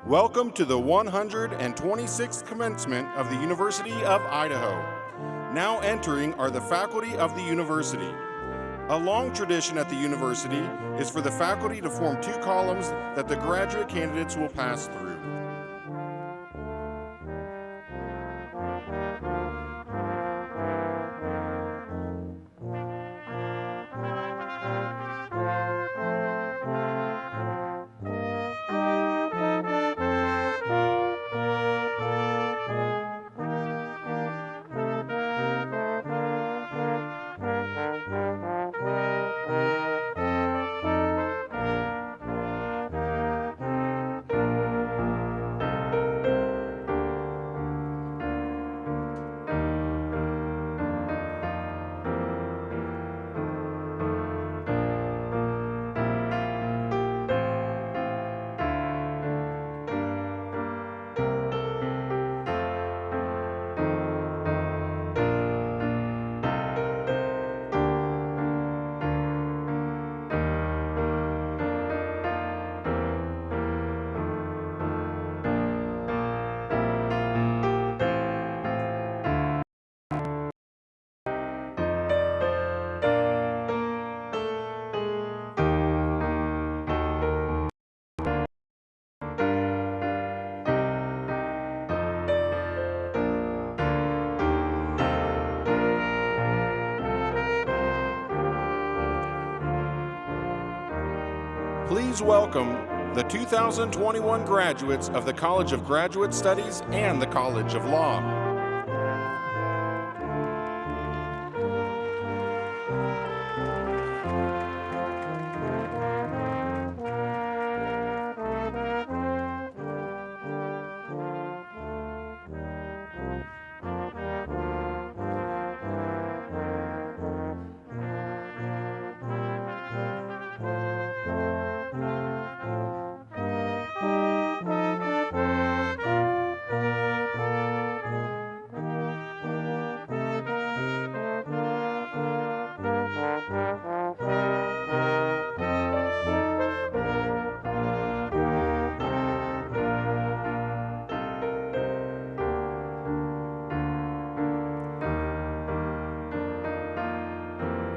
Welcome to the 126th commencement of the University of Idaho. Now entering are the faculty of the university. A long tradition at the university is for the faculty to form two columns that the graduate candidates will pass through. Please welcome the 2021 graduates of the College of Graduate Studies and the College of Law.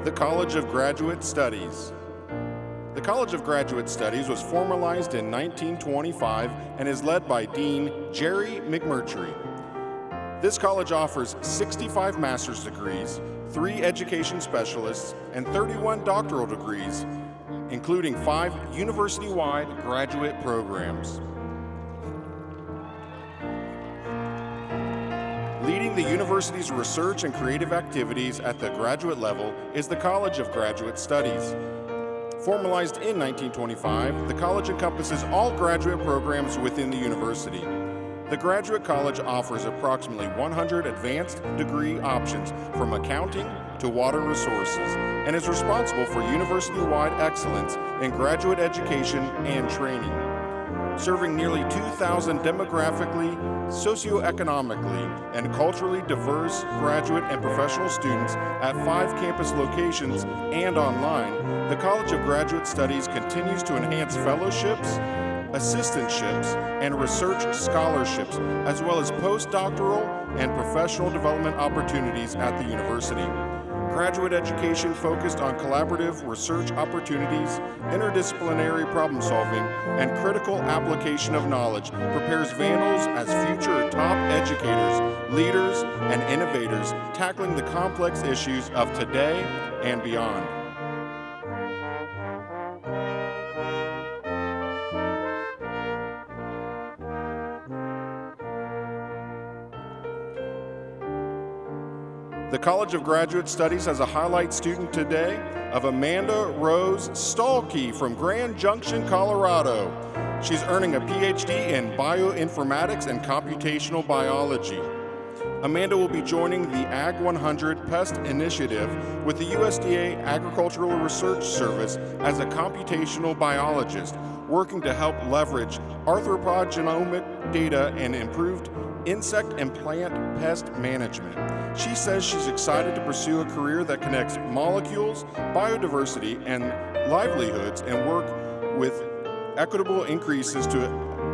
The College of Graduate Studies. The College of Graduate Studies was formalized in 1925 and is led by Dean Jerry McMurtry. This college offers 65 master's degrees, 3 education specialists, and 31 doctoral degrees, including 5 university-wide graduate programs. Leading the university's research and creative activities at the graduate level is the College of Graduate Studies. Formalized in 1925, the college encompasses all graduate programs within the university. The Graduate College offers approximately 100 advanced degree options from accounting to water resources and is responsible for university-wide excellence in graduate education and training, serving nearly 2,000 demographically, socioeconomically, and culturally diverse graduate and professional students at 5 campus locations and online. The College of Graduate Studies continues to enhance fellowships, assistantships, and research scholarships, as well as postdoctoral and professional development opportunities at the university. Graduate education focused on collaborative research opportunities, interdisciplinary problem solving, and critical application of knowledge prepares Vandals as future top educators, leaders, and innovators tackling the complex issues of today and beyond. The College of Graduate Studies has a highlight student today of Amanda Rose Stahlke from Grand Junction, Colorado. She's earning a PhD in bioinformatics and computational biology. Amanda will be joining the Ag 100 Pest Initiative with the USDA Agricultural Research Service as a computational biologist, working to help leverage arthropod genomic data and improved insect and plant pest management. She says she's excited to pursue a career that connects molecules, biodiversity, and livelihoods and work with equitable increases to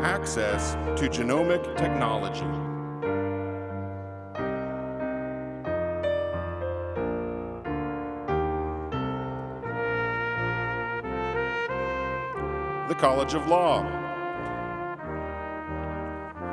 access to genomic technology. The College of Law.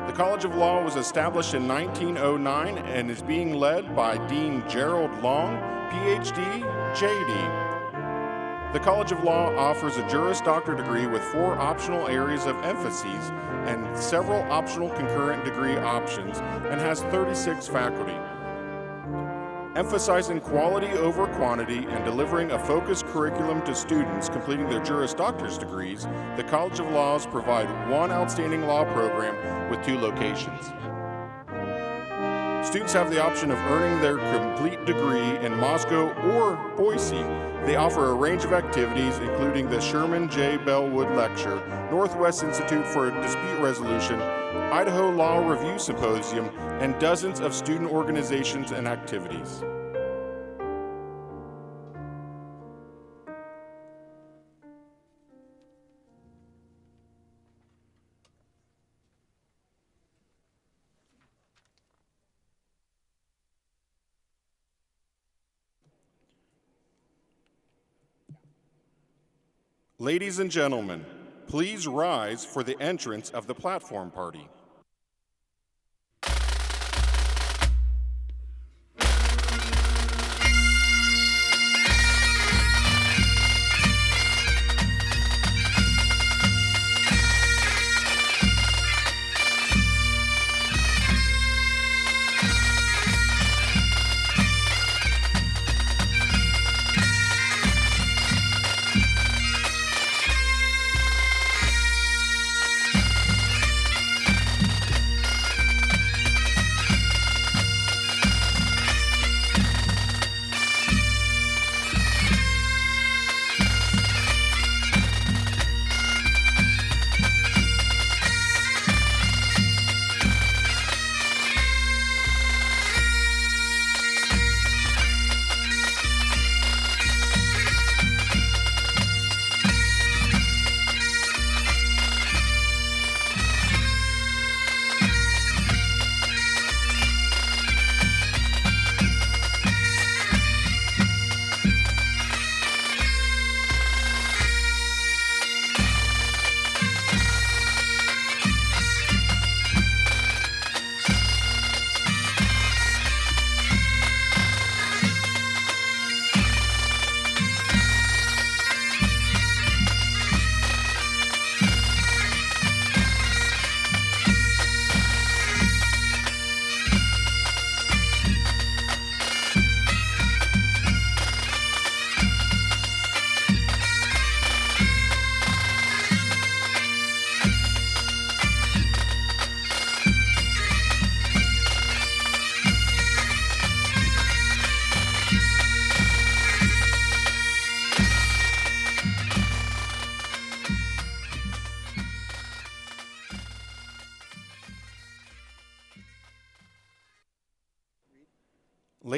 The College of Law was established in 1909 and is being led by Dean Gerald Long, PhD, JD. The College of Law offers a Juris Doctor degree with 4 optional areas of emphases and several optional concurrent degree options and has 36 faculty. Emphasizing quality over quantity and delivering a focused curriculum to students completing their Juris Doctor's degrees, the College of Laws provide one outstanding law program with 2 locations. Students have the option of earning their complete degree in Moscow or Boise. They offer a range of activities, including the Sherman J. Bellwood Lecture, Northwest Institute for Dispute Resolution, Idaho Law Review Symposium, and dozens of student organizations and activities. Ladies and gentlemen, please rise for the entrance of the platform party.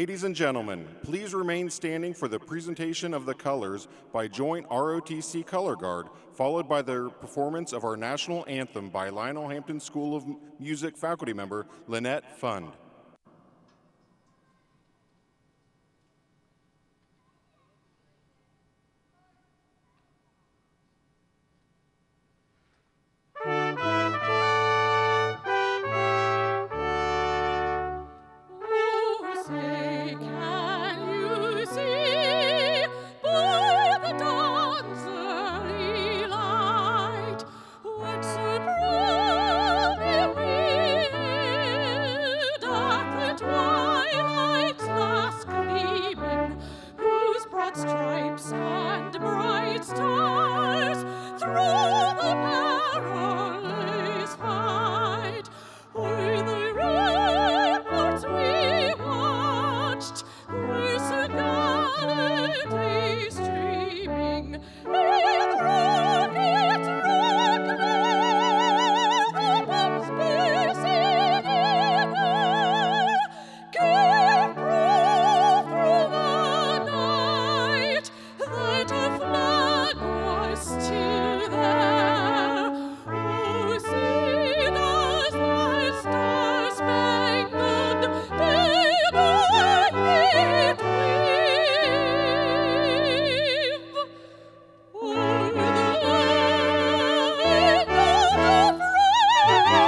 Ladies and gentlemen, please remain standing for the presentation of the colors by Joint ROTC Color Guard, followed by the performance of our national anthem by Lionel Hampton School of Music faculty member Lynette Fund. Stripes and bright stars through the perilous fight. O'er the ramparts we watched, with the gallantly streaming. It rocked, the bombs bursting in air, gave proof through the night that a flag was still there. Oh, see does the star-spangled banner yet wave o'er the land of and the home of the brave.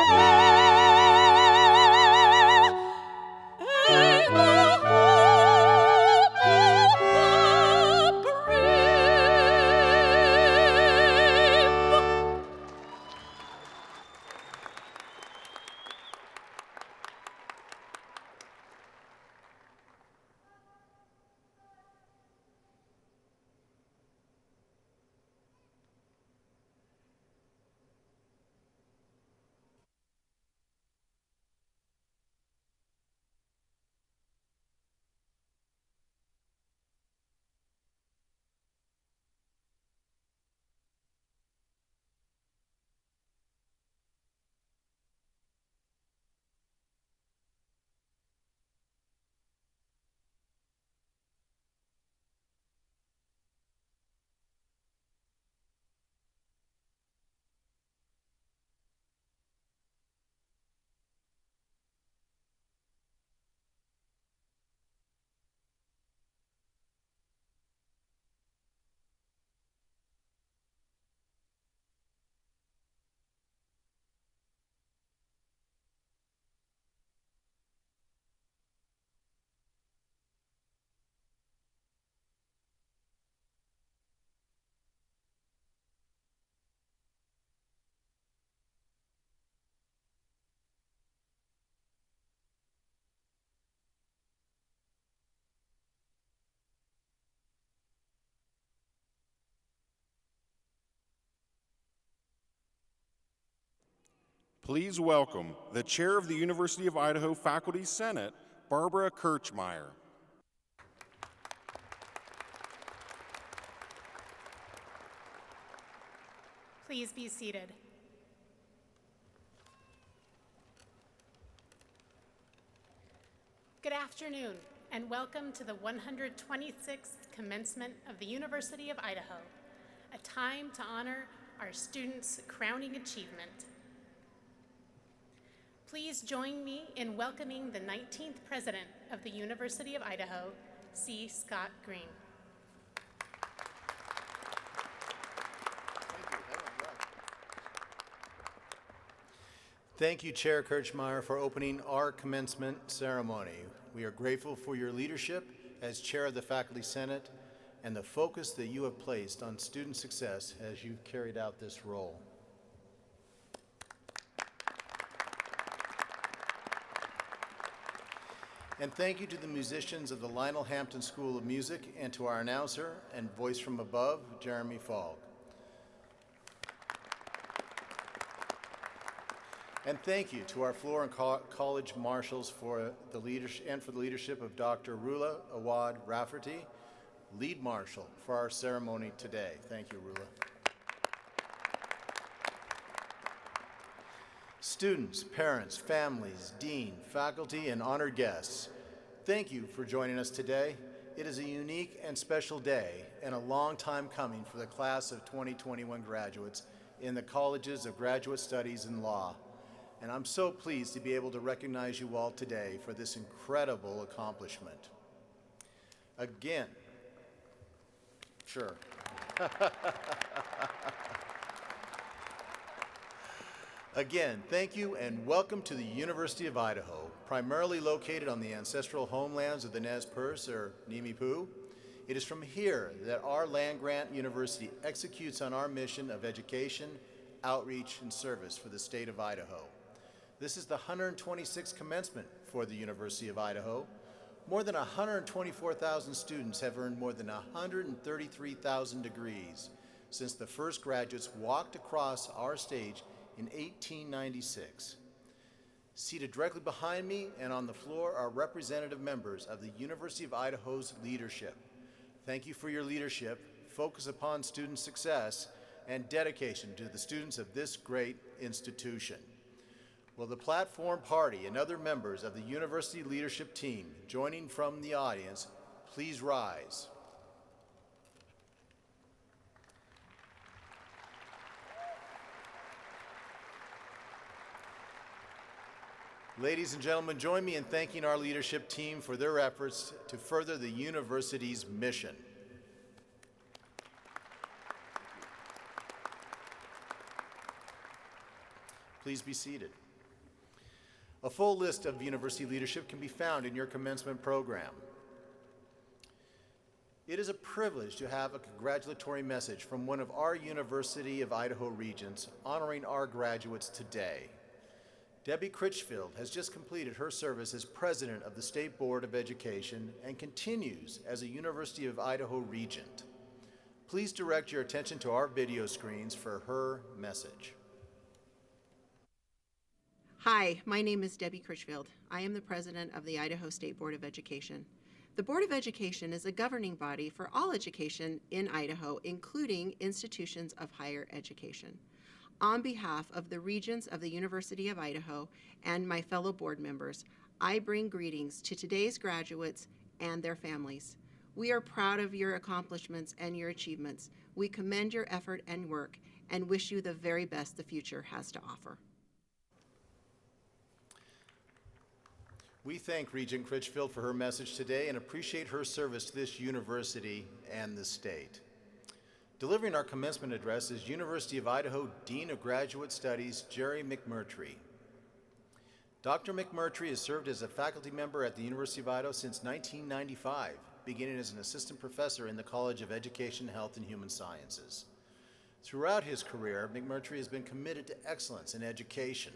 Please welcome the Chair of the University of Idaho Faculty Senate, Barbara Kirchmeier. Please be seated. Good afternoon, and welcome to the 126th Commencement of the University of Idaho, a time to honor our students' crowning achievement. Please join me in welcoming the 19th President of the University of Idaho, C. Scott Green. Thank you, Chair Kirchmeier, for opening our commencement ceremony. We are grateful for your leadership as Chair of the Faculty Senate and the focus that you have placed on student success as you've carried out this role. And thank you to the musicians of the Lionel Hampton School of Music and to our announcer and voice from above, Jeremy Fogg. And thank you to our floor and college marshals for the leadership of Dr. Rula Awad Rafferty, lead marshal for our ceremony today. Thank you, Rula. Students, parents, families, dean, faculty, and honored guests, Thank you for joining us today. It is a unique and special day and a long time coming for the class of 2021 graduates in the Colleges of Graduate Studies and Law. And I'm so pleased to be able to recognize you all today for this incredible accomplishment. Again, sure. Again, thank you and welcome to the University of Idaho, primarily located on the ancestral homelands of the Nez Perce, or Nimiipuu. It is from here that our land-grant university executes on our mission of education, outreach, and service for the state of Idaho. This is the 126th commencement for the University of Idaho. More than 124,000 students have earned more than 133,000 degrees since the first graduates walked across our stage in 1896. Seated directly behind me and on the floor are representative members of the University of Idaho's leadership. Thank you for your leadership, focus upon student success, and dedication to the students of this great institution. Will the platform party and other members of the university leadership team joining from the audience please rise? Ladies and gentlemen, join me in thanking our leadership team for their efforts to further the university's mission. Please be seated. A full list of university leadership can be found in your commencement program. It is a privilege to have a congratulatory message from one of our University of Idaho regents honoring our graduates today. Debbie Critchfield has just completed her service as president of the State Board of Education and continues as a University of Idaho regent. Please direct your attention to our video screens for her message. Hi, my name is Debbie Critchfield. I am the president of the Idaho State Board of Education. The Board of Education is a governing body for all education in Idaho, including institutions of higher education. On behalf of the Regents of the University of Idaho and my fellow board members, I bring greetings to today's graduates and their families. We are proud of your accomplishments and your achievements. We commend your effort and work and wish you the very best the future has to offer. We thank Regent Critchfield for her message today and appreciate her service to this university and the state. Delivering our commencement address is University of Idaho Dean of Graduate Studies, Jerry McMurtry. Dr. McMurtry has served as a faculty member at the University of Idaho since 1995, beginning as an assistant professor in the College of Education, Health, and Human Sciences. Throughout his career, McMurtry has been committed to excellence in education.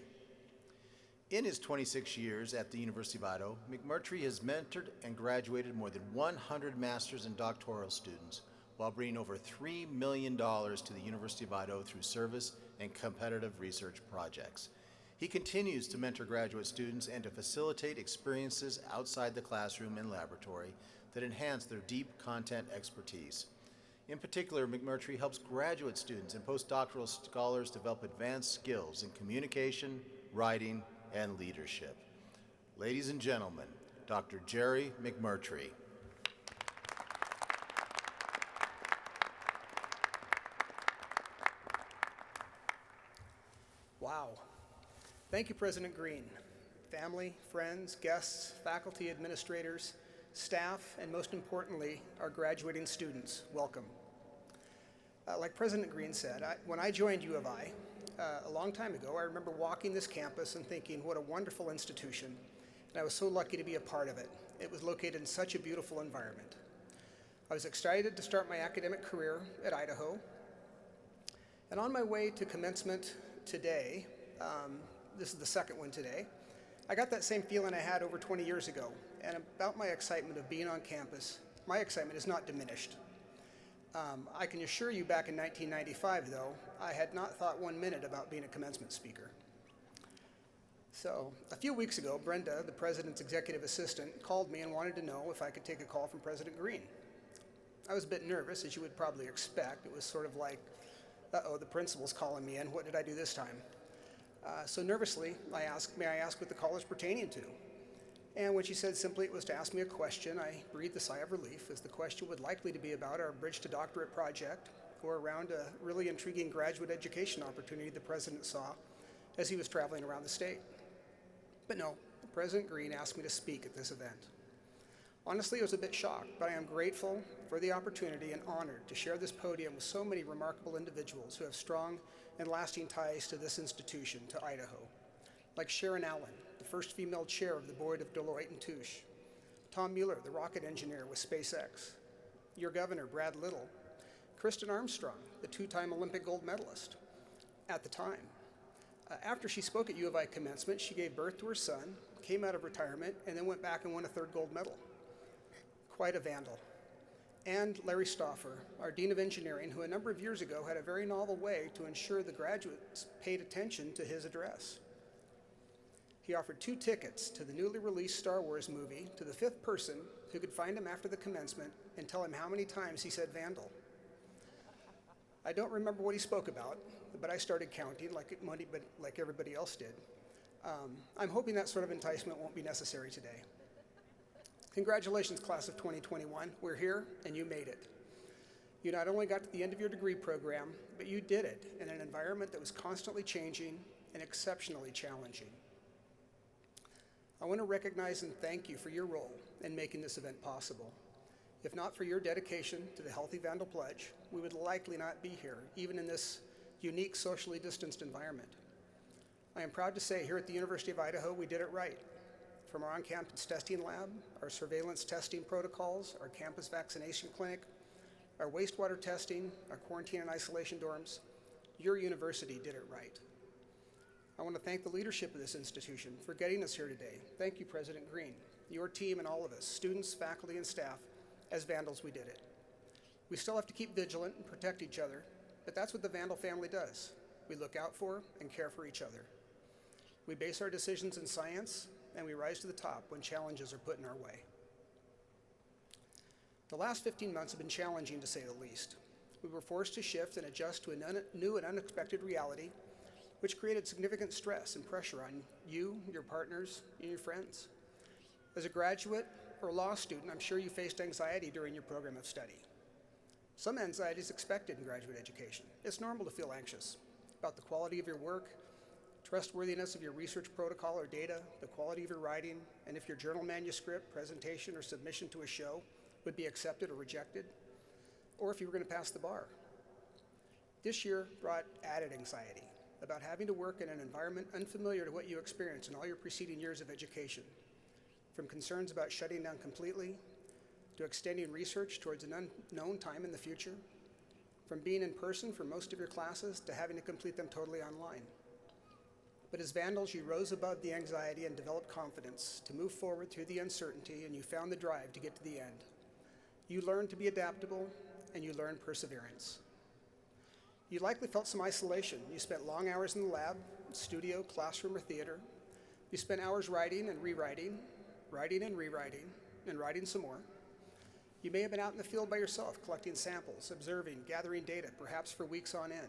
In his 26 years at the University of Idaho, McMurtry has mentored and graduated more than 100 master's and doctoral students, while bringing over $3 million to the University of Idaho through service and competitive research projects. He continues to mentor graduate students and to facilitate experiences outside the classroom and laboratory that enhance their deep content expertise. In particular, McMurtry helps graduate students and postdoctoral scholars develop advanced skills in communication, writing, and leadership. Ladies and gentlemen, Dr. Jerry McMurtry. Wow. Thank you, President Green. Family, friends, guests, faculty, administrators, staff, and most importantly, our graduating students, welcome. Like President Green said, when I joined U of I a long time ago, I remember walking this campus and thinking, what a wonderful institution, and I was so lucky to be a part of it. It was located in such a beautiful environment. I was excited to start my academic career at Idaho, and on my way to commencement today, this is the second one today, I got that same feeling I had over 20 years ago. And about my excitement of being on campus, my excitement is not diminished. I can assure you back in 1995, though, I had not thought 1 minute about being a commencement speaker. So a few weeks ago, Brenda, the president's executive assistant, called me and wanted to know if I could take a call from President Green. I was a bit nervous, as you would probably expect. It was sort of like, uh-oh, the principal's calling me in. What did I do this time? So nervously, I asked, may I ask what the call is pertaining to? And when she said simply it was to ask me a question, I breathed a sigh of relief, as the question would likely to be about our Bridge to Doctorate project or around a really intriguing graduate education opportunity the President saw as he was traveling around the state. But no, President Green asked me to speak at this event. Honestly, I was a bit shocked, but I am grateful for the opportunity and honored to share this podium with so many remarkable individuals who have strong and lasting ties to this institution, to Idaho, like Sharon Allen, the first female chair of the board of Deloitte & Touche, Tom Mueller, the rocket engineer with SpaceX, your governor, Brad Little, Kristen Armstrong, the two-time Olympic gold medalist at the time. After she spoke at U of I commencement, she gave birth to her son, came out of retirement, and then went back and won a third gold medal. Quite a vandal. And Larry Stauffer, our Dean of Engineering, who a number of years ago had a very novel way to ensure the graduates paid attention to his address. He offered 2 tickets to the newly released Star Wars movie to the 5th person who could find him after the commencement and tell him how many times he said vandal. I don't remember what he spoke about, but I started counting like everybody else did. I'm hoping that sort of enticement won't be necessary today. Congratulations, class of 2021. We're here, and you made it. You not only got to the end of your degree program, but you did it in an environment that was constantly changing and exceptionally challenging. I want to recognize and thank you for your role in making this event possible. If not for your dedication to the Healthy Vandal Pledge, we would likely not be here, even in this unique socially distanced environment. I am proud to say here at the University of Idaho, we did it right. From our on-campus testing lab, our surveillance testing protocols, our campus vaccination clinic, our wastewater testing, our quarantine and isolation dorms, your university did it right. I want to thank the leadership of this institution for getting us here today. Thank you, President Green, your team, and all of us, students, faculty, and staff. As Vandals, we did it. We still have to keep vigilant and protect each other, but that's what the Vandal family does. We look out for and care for each other. We base our decisions in science, and we rise to the top when challenges are put in our way. The last 15 months have been challenging, to say the least. We were forced to shift and adjust to a new and unexpected reality, which created significant stress and pressure on you, your partners, and your friends. As a graduate or a law student, I'm sure you faced anxiety during your program of study. Some anxiety is expected in graduate education. It's normal to feel anxious about the quality of your work, trustworthiness of your research protocol or data, the quality of your writing, and if your journal manuscript, presentation, or submission to a show would be accepted or rejected, or if you were going to pass the bar. This year brought added anxiety about having to work in an environment unfamiliar to what you experienced in all your preceding years of education, from concerns about shutting down completely, to extending research towards an unknown time in the future, from being in person for most of your classes to having to complete them totally online. But as Vandals, you rose above the anxiety and developed confidence to move forward through the uncertainty, and you found the drive to get to the end. You learned to be adaptable, and you learned perseverance. You likely felt some isolation. You spent long hours in the lab, studio, classroom, or theater. You spent hours writing and rewriting, writing and rewriting, and writing some more. You may have been out in the field by yourself, collecting samples, observing, gathering data, perhaps for weeks on end.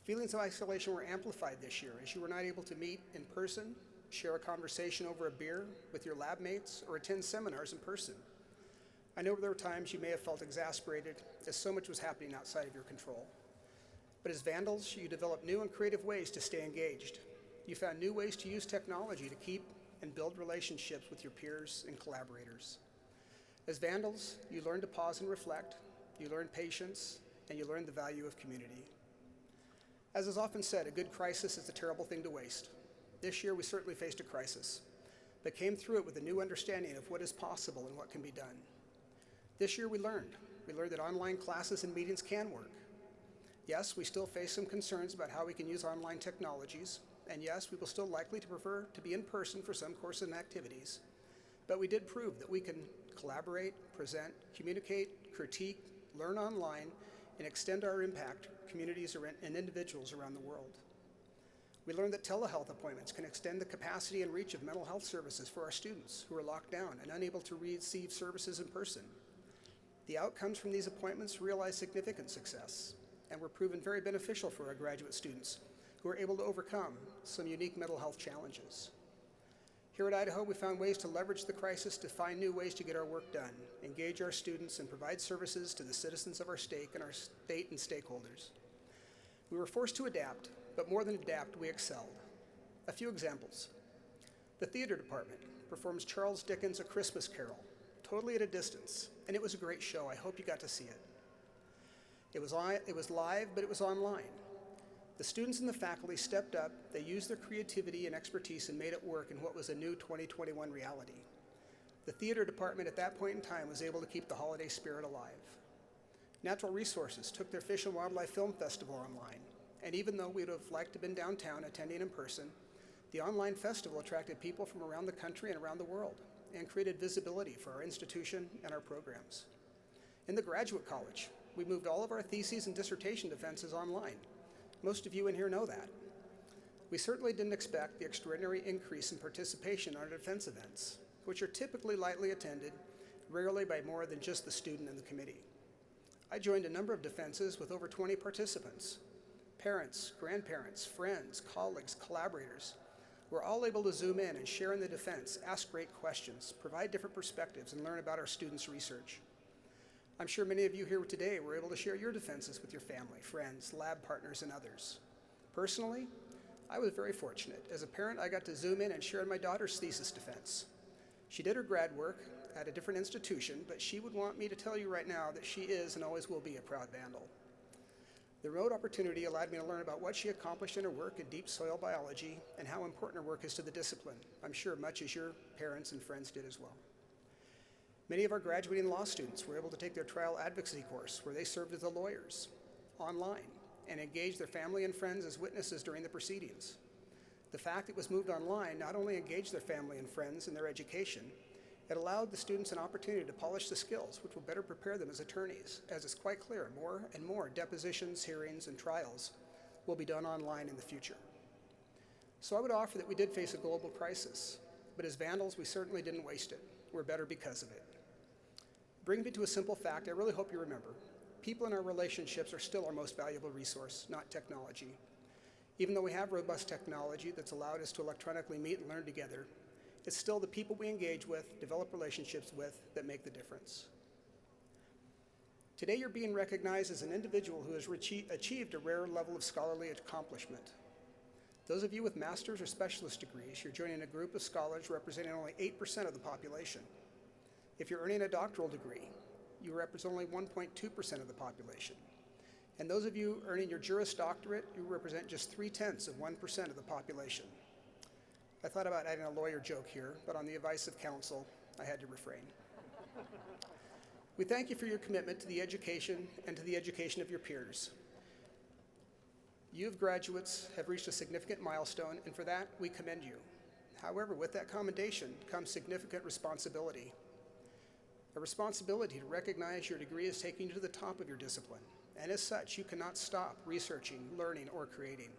Feelings of isolation were amplified this year as you were not able to meet in person, share a conversation over a beer with your lab mates, or attend seminars in person. I know there were times you may have felt exasperated as so much was happening outside of your control. But as Vandals, you developed new and creative ways to stay engaged. You found new ways to use technology to keep and build relationships with your peers and collaborators. As Vandals, you learned to pause and reflect, you learned patience, and you learned the value of community. As is often said, a good crisis is a terrible thing to waste. This year we certainly faced a crisis, but came through it with a new understanding of what is possible and what can be done. This year we learned that online classes and meetings can work. Yes, we still face some concerns about how we can use online technologies, and yes, we will still likely to prefer to be in person for some courses and activities, but we did prove that we can collaborate, present, communicate, critique, learn online, and extend our impact to communities and individuals around the world. We learned that telehealth appointments can extend the capacity and reach of mental health services for our students who are locked down and unable to receive services in person. The outcomes from these appointments realized significant success and were proven very beneficial for our graduate students who were able to overcome some unique mental health challenges. Here at Idaho, we found ways to leverage the crisis to find new ways to get our work done, engage our students, and provide services to the citizens of our state and stakeholders. We were forced to adapt, but more than adapt, we excelled. A few examples. The theater department performs Charles Dickens' A Christmas Carol, totally at a distance, and it was a great show. I hope you got to see it. It was live, but it was online. The students and the faculty stepped up, they used their creativity and expertise and made it work in what was a new 2021 reality. The theater department at that point in time was able to keep the holiday spirit alive. Natural Resources took their Fish and Wildlife Film Festival online, and even though we would have liked to have been downtown attending in person, the online festival attracted people from around the country and around the world and created visibility for our institution and our programs. In the Graduate College, we moved all of our theses and dissertation defenses online. Most of you in here know that. We certainly didn't expect the extraordinary increase in participation on our defense events, which are typically lightly attended, rarely by more than just the student and the committee. I joined a number of defenses with over 20 participants. Parents, grandparents, friends, colleagues, collaborators were all able to zoom in and share in the defense, ask great questions, provide different perspectives, and learn about our students' research. I'm sure many of you here today were able to share your defenses with your family, friends, lab partners, and others. Personally, I was very fortunate. As a parent, I got to zoom in and share in my daughter's thesis defense. She did her grad work at a different institution, but she would want me to tell you right now that she is and always will be a proud Vandal. The remote opportunity allowed me to learn about what she accomplished in her work in deep soil biology and how important her work is to the discipline, I'm sure much as your parents and friends did as well. Many of our graduating law students were able to take their trial advocacy course where they served as the lawyers online and engaged their family and friends as witnesses during the proceedings. The fact it was moved online not only engaged their family and friends in their education, it allowed the students an opportunity to polish the skills which will better prepare them as attorneys, as it's quite clear more and more depositions, hearings, and trials will be done online in the future. So I would offer that we did face a global crisis, but as Vandals, we certainly didn't waste it. We're better because of it. Bringing me to a simple fact, I really hope you remember. People in our relationships are still our most valuable resource, not technology. Even though we have robust technology that's allowed us to electronically meet and learn together, it's still the people we engage with, develop relationships with, that make the difference. Today you're being recognized as an individual who has achieved a rare level of scholarly accomplishment. Those of you with master's or specialist degrees, you're joining a group of scholars representing only 8% of the population. If you're earning a doctoral degree, you represent only 1.2% of the population. And those of you earning your Juris Doctorate, you represent just 0.3% of the population. I thought about adding a lawyer joke here, but on the advice of counsel, I had to refrain. We thank you for your commitment to the education and to the education of your peers. You graduates have reached a significant milestone, and for that, we commend you. However, with that commendation comes significant responsibility. A responsibility to recognize your degree is taking you to the top of your discipline, and as such, you cannot stop researching, learning, or creating.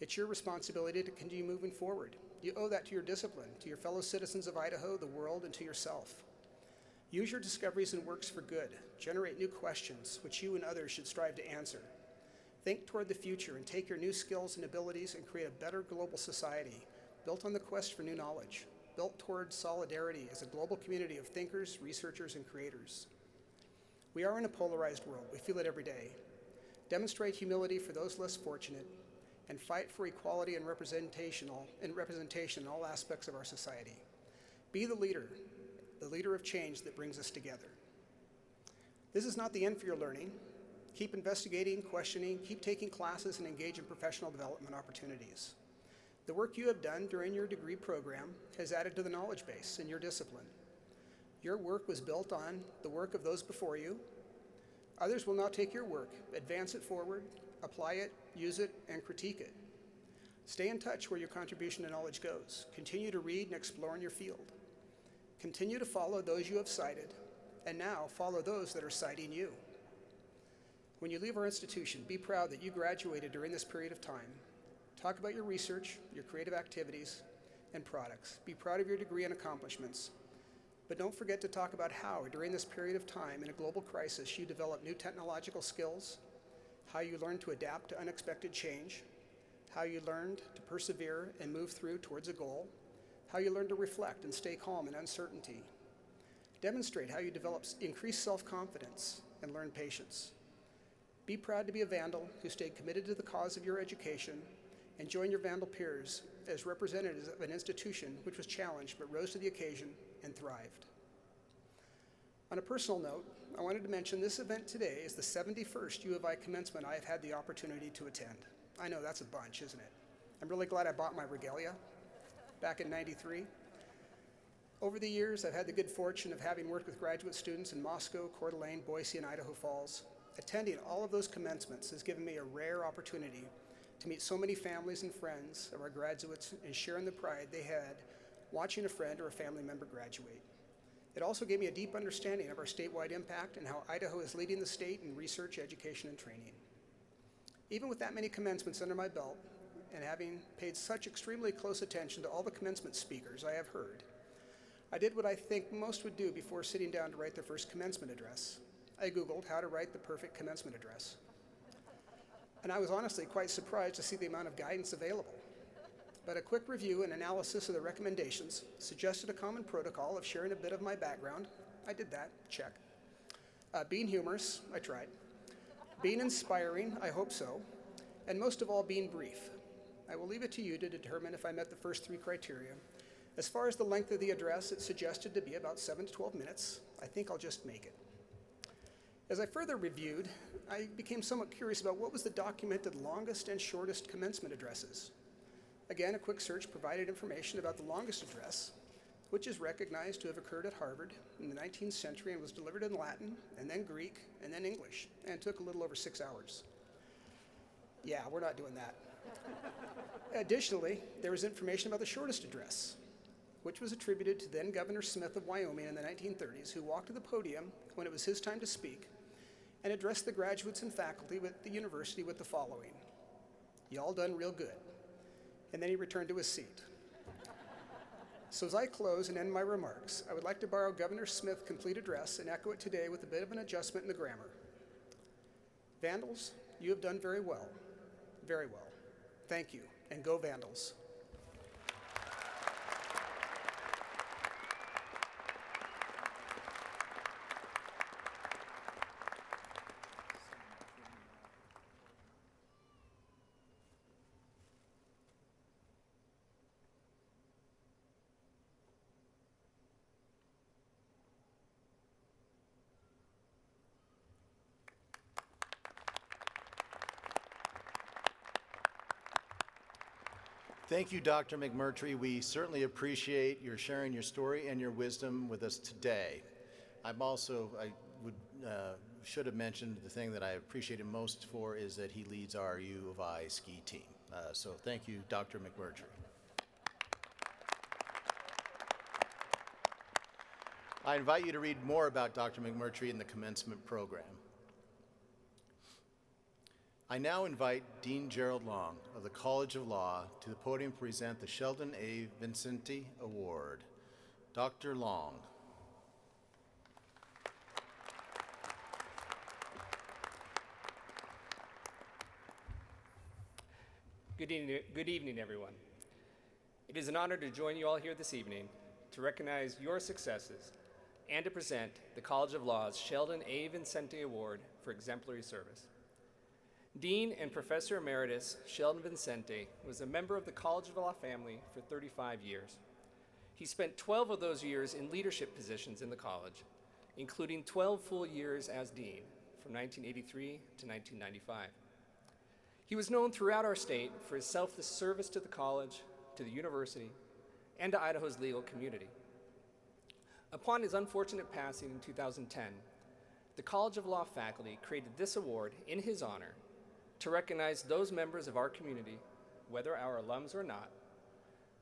It's your responsibility to continue moving forward. You owe that to your discipline, to your fellow citizens of Idaho, the world, and to yourself. Use your discoveries and works for good. Generate new questions, which you and others should strive to answer. Think toward the future and take your new skills and abilities and create a better global society, built on the quest for new knowledge, built toward solidarity as a global community of thinkers, researchers, and creators. We are in a polarized world. We feel it every day. Demonstrate humility for those less fortunate, and fight for equality and representation in all aspects of our society. Be the leader of change that brings us together. This is not the end for your learning. Keep investigating, questioning, keep taking classes, and engage in professional development opportunities. The work you have done during your degree program has added to the knowledge base in your discipline. Your work was built on the work of those before you. Others will now take your work, advance it forward, apply it, use it, and critique it. Stay in touch where your contribution to knowledge goes. Continue to read and explore in your field. Continue to follow those you have cited, and now follow those that are citing you. When you leave our institution, be proud that you graduated during this period of time. Talk about your research, your creative activities, and products. Be proud of your degree and accomplishments. But don't forget to talk about how, during this period of time in a global crisis, you develop new technological skills, how you learned to adapt to unexpected change, how you learned to persevere and move through towards a goal, how you learn to reflect and stay calm in uncertainty. Demonstrate how you develop increased self-confidence and learn patience. Be proud to be a Vandal who stayed committed to the cause of your education and join your Vandal peers as representatives of an institution which was challenged but rose to the occasion and thrived. On a personal note, I wanted to mention this event today is the 71st U of I commencement I have had the opportunity to attend. I know that's a bunch, isn't it? I'm really glad I bought my regalia back in '93. Over the years, I've had the good fortune of having worked with graduate students in Moscow, Coeur d'Alene, Boise, and Idaho Falls. Attending all of those commencements has given me a rare opportunity to meet so many families and friends of our graduates and share in the pride they had watching a friend or a family member graduate. It also gave me a deep understanding of our statewide impact and how Idaho is leading the state in research, education, and training. Even with that many commencements under my belt, and having paid such extremely close attention to all the commencement speakers I have heard, I did what I think most would do before sitting down to write their first commencement address. I Googled how to write the perfect commencement address. And I was honestly quite surprised to see the amount of guidance available. But a quick review and analysis of the recommendations suggested a common protocol of sharing a bit of my background. I did that, check. Being humorous, I tried. Being inspiring, I hope so. And most of all, being brief. I will leave it to you to determine if I met the first three criteria. As far as the length of the address, it's suggested to be about 7 to 12 minutes. I think I'll just make it. As I further reviewed, I became somewhat curious about what was the documented longest and shortest commencement addresses. Again, a quick search provided information about the longest address, which is recognized to have occurred at Harvard in the 19th century and was delivered in Latin, and then Greek, and then English, and took a little over 6 hours. Yeah, we're not doing that. Additionally, there was information about the shortest address, which was attributed to then Governor Smith of Wyoming in the 1930s, who walked to the podium when it was his time to speak and addressed the graduates and faculty at the university with the following: "You all done real good." And then he returned to his seat. So as I close and end my remarks, I would like to borrow Governor Smith's complete address and echo it today with a bit of an adjustment in the grammar. Vandals, you have done very well. Very well. Thank you, and go Vandals. Thank you, Dr. McMurtry. We certainly appreciate your sharing your story and your wisdom with us today. I should have mentioned the thing that I appreciated most for is that he leads our U of I ski team. So thank you, Dr. McMurtry. I invite you to read more about Dr. McMurtry in the commencement program. I now invite Dean Gerald Long of the College of Law to the podium to present the Sheldon A. Vincenti Award. Dr. Long. Good evening, everyone. It is an honor to join you all here this evening to recognize your successes and to present the College of Law's Sheldon A. Vincenti Award for Exemplary Service. Dean and Professor Emeritus Sheldon Vincenti was a member of the College of Law family for 35 years. He spent 12 of those years in leadership positions in the college, including 12 full years as dean from 1983 to 1995. He was known throughout our state for his selfless service to the college, to the university, and to Idaho's legal community. Upon his unfortunate passing in 2010, the College of Law faculty created this award in his honor to recognize those members of our community, whether our alums or not,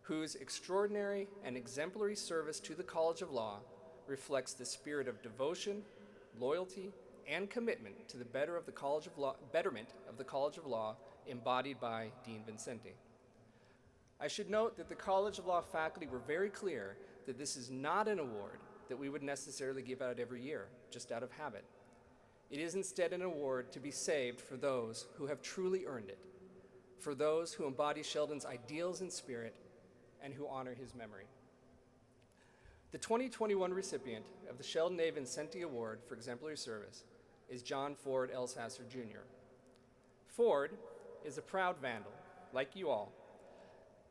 whose extraordinary and exemplary service to the College of Law reflects the spirit of devotion, loyalty, and commitment to the betterment of the College of Law embodied by Dean Vincenti. I should note that the College of Law faculty were very clear that this is not an award that we would necessarily give out every year, just out of habit. It is instead an award to be saved for those who have truly earned it, for those who embody Sheldon's ideals and spirit, and who honor his memory. The 2021 recipient of the Sheldon A. Vincenti Award for Exemplary Service is John Ford Elsasser Jr. Ford is a proud Vandal, like you all,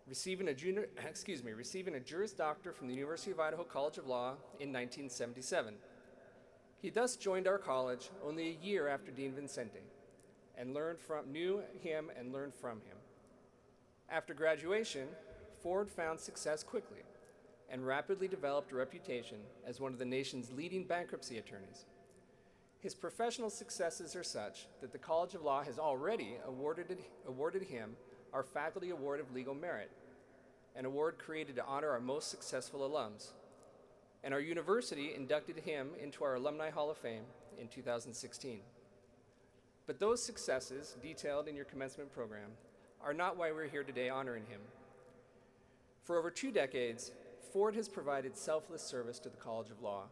receiving a Juris Doctor from the University of Idaho College of Law in 1977. He thus joined our college only a year after Dean Vincenti, and knew him and learned from him. After graduation, Ford found success quickly and rapidly developed a reputation as one of the nation's leading bankruptcy attorneys. His professional successes are such that the College of Law has already awarded him our Faculty Award of Legal Merit, an award created to honor our most successful alums. And our university inducted him into our Alumni Hall of Fame in 2016. But those successes, detailed in your commencement program, are not why we're here today honoring him. For over 2 decades, Ford has provided selfless service to the College of Law.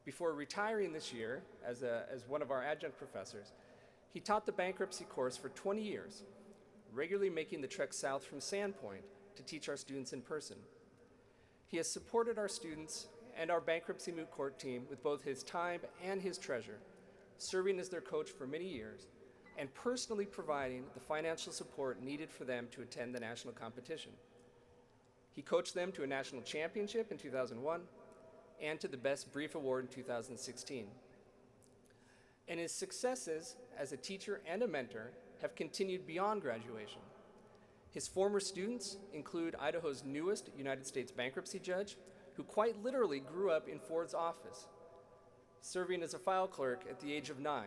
Before retiring this year as one of our adjunct professors, he taught the bankruptcy course for 20 years, regularly making the trek south from Sandpoint to teach our students in person. He has supported our students and our bankruptcy moot court team with both his time and his treasure, serving as their coach for many years, and personally providing the financial support needed for them to attend the national competition. He coached them to a national championship in 2001 and to the Best Brief Award in 2016. And his successes as a teacher and a mentor have continued beyond graduation. His former students include Idaho's newest United States bankruptcy judge, who quite literally grew up in Ford's office, serving as a file clerk at the age of 9.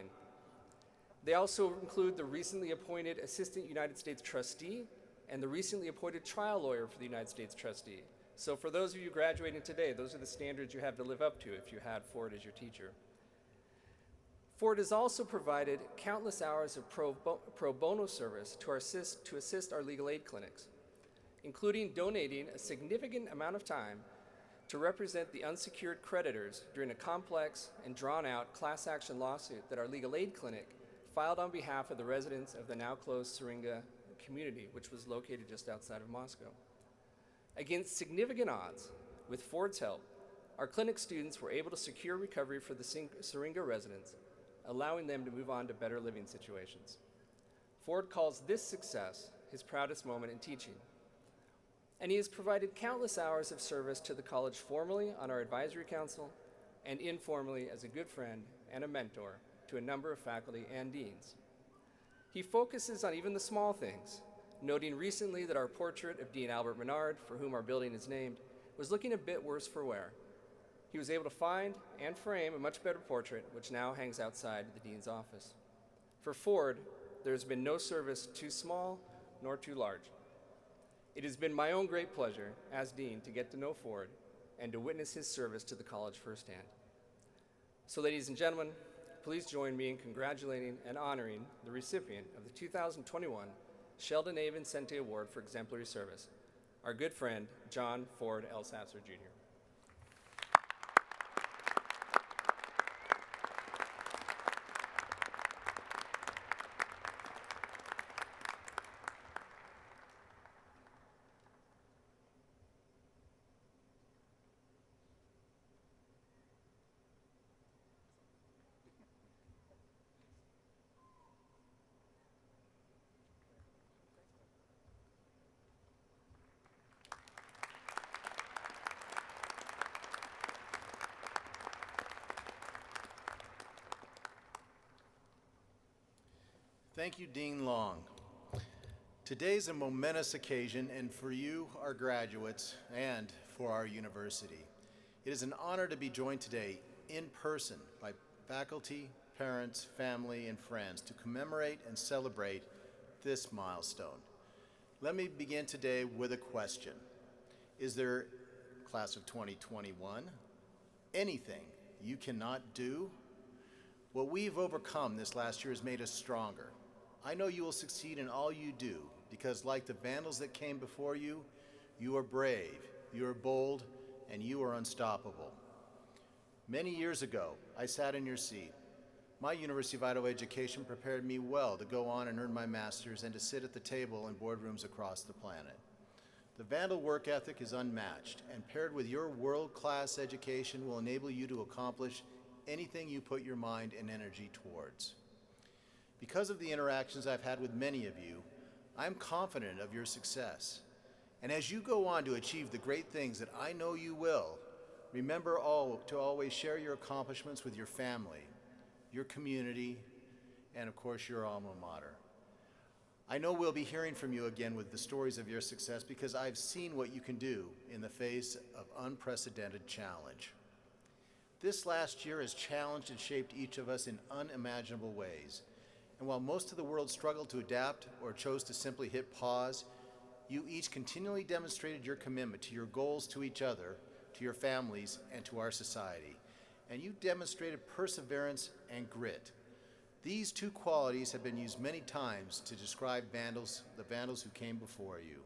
They also include the recently appointed Assistant United States Trustee and the recently appointed trial lawyer for the United States Trustee. So for those of you graduating today, those are the standards you have to live up to if you had Ford as your teacher. Ford has also provided countless hours of pro bono service to assist our legal aid clinics, including donating a significant amount of time to represent the unsecured creditors during a complex and drawn-out class action lawsuit that our legal aid clinic filed on behalf of the residents of the now-closed Syringa community, which was located just outside of Moscow. Against significant odds, with Ford's help, our clinic students were able to secure recovery for the Syringa residents, allowing them to move on to better living situations. Ford calls this success his proudest moment in teaching. And he has provided countless hours of service to the college formally on our advisory council and informally as a good friend and a mentor to a number of faculty and deans. He focuses on even the small things, noting recently that our portrait of Dean Albert Menard, for whom our building is named, was looking a bit worse for wear. He was able to find and frame a much better portrait, which now hangs outside the dean's office. For Ford, there has been no service too small nor too large. It has been my own great pleasure as dean to get to know Ford and to witness his service to the college firsthand. So ladies and gentlemen, please join me in congratulating and honoring the recipient of the 2021 Sheldon A. Vincenti Award for Exemplary Service, our good friend, John Ford Elsasser Jr. Thank you, Dean Long. Today's a momentous occasion, and for you, our graduates, and for our university. It is an honor to be joined today in person by faculty, parents, family, and friends to commemorate and celebrate this milestone. Let me begin today with a question. Is there, class of 2021, anything you cannot do? What we've overcome this last year has made us stronger. I know you will succeed in all you do because, like the Vandals that came before you, you are brave, you are bold, and you are unstoppable. Many years ago, I sat in your seat. My University of Idaho education prepared me well to go on and earn my master's and to sit at the table in boardrooms across the planet. The Vandal work ethic is unmatched, and paired with your world-class education will enable you to accomplish anything you put your mind and energy towards. Because of the interactions I've had with many of you, I'm confident of your success. And as you go on to achieve the great things that I know you will, remember to always share your accomplishments with your family, your community, and of course your alma mater. I know we'll be hearing from you again with the stories of your success because I've seen what you can do in the face of unprecedented challenge. This last year has challenged and shaped each of us in unimaginable ways. And while most of the world struggled to adapt or chose to simply hit pause, you each continually demonstrated your commitment to your goals, to each other, to your families, and to our society. And you demonstrated perseverance and grit. These two qualities have been used many times to describe the vandals who came before you.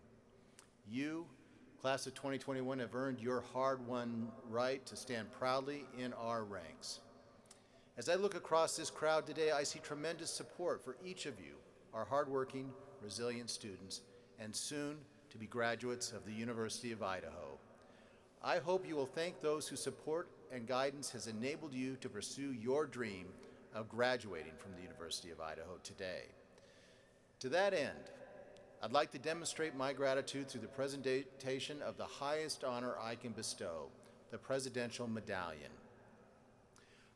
You, class of 2021, have earned your hard-won right to stand proudly in our ranks. As I look across this crowd today, I see tremendous support for each of you, our hardworking, resilient students, and soon to be graduates of the University of Idaho. I hope you will thank those whose support and guidance has enabled you to pursue your dream of graduating from the University of Idaho today. To that end, I'd like to demonstrate my gratitude through the presentation of the highest honor I can bestow, the Presidential Medallion.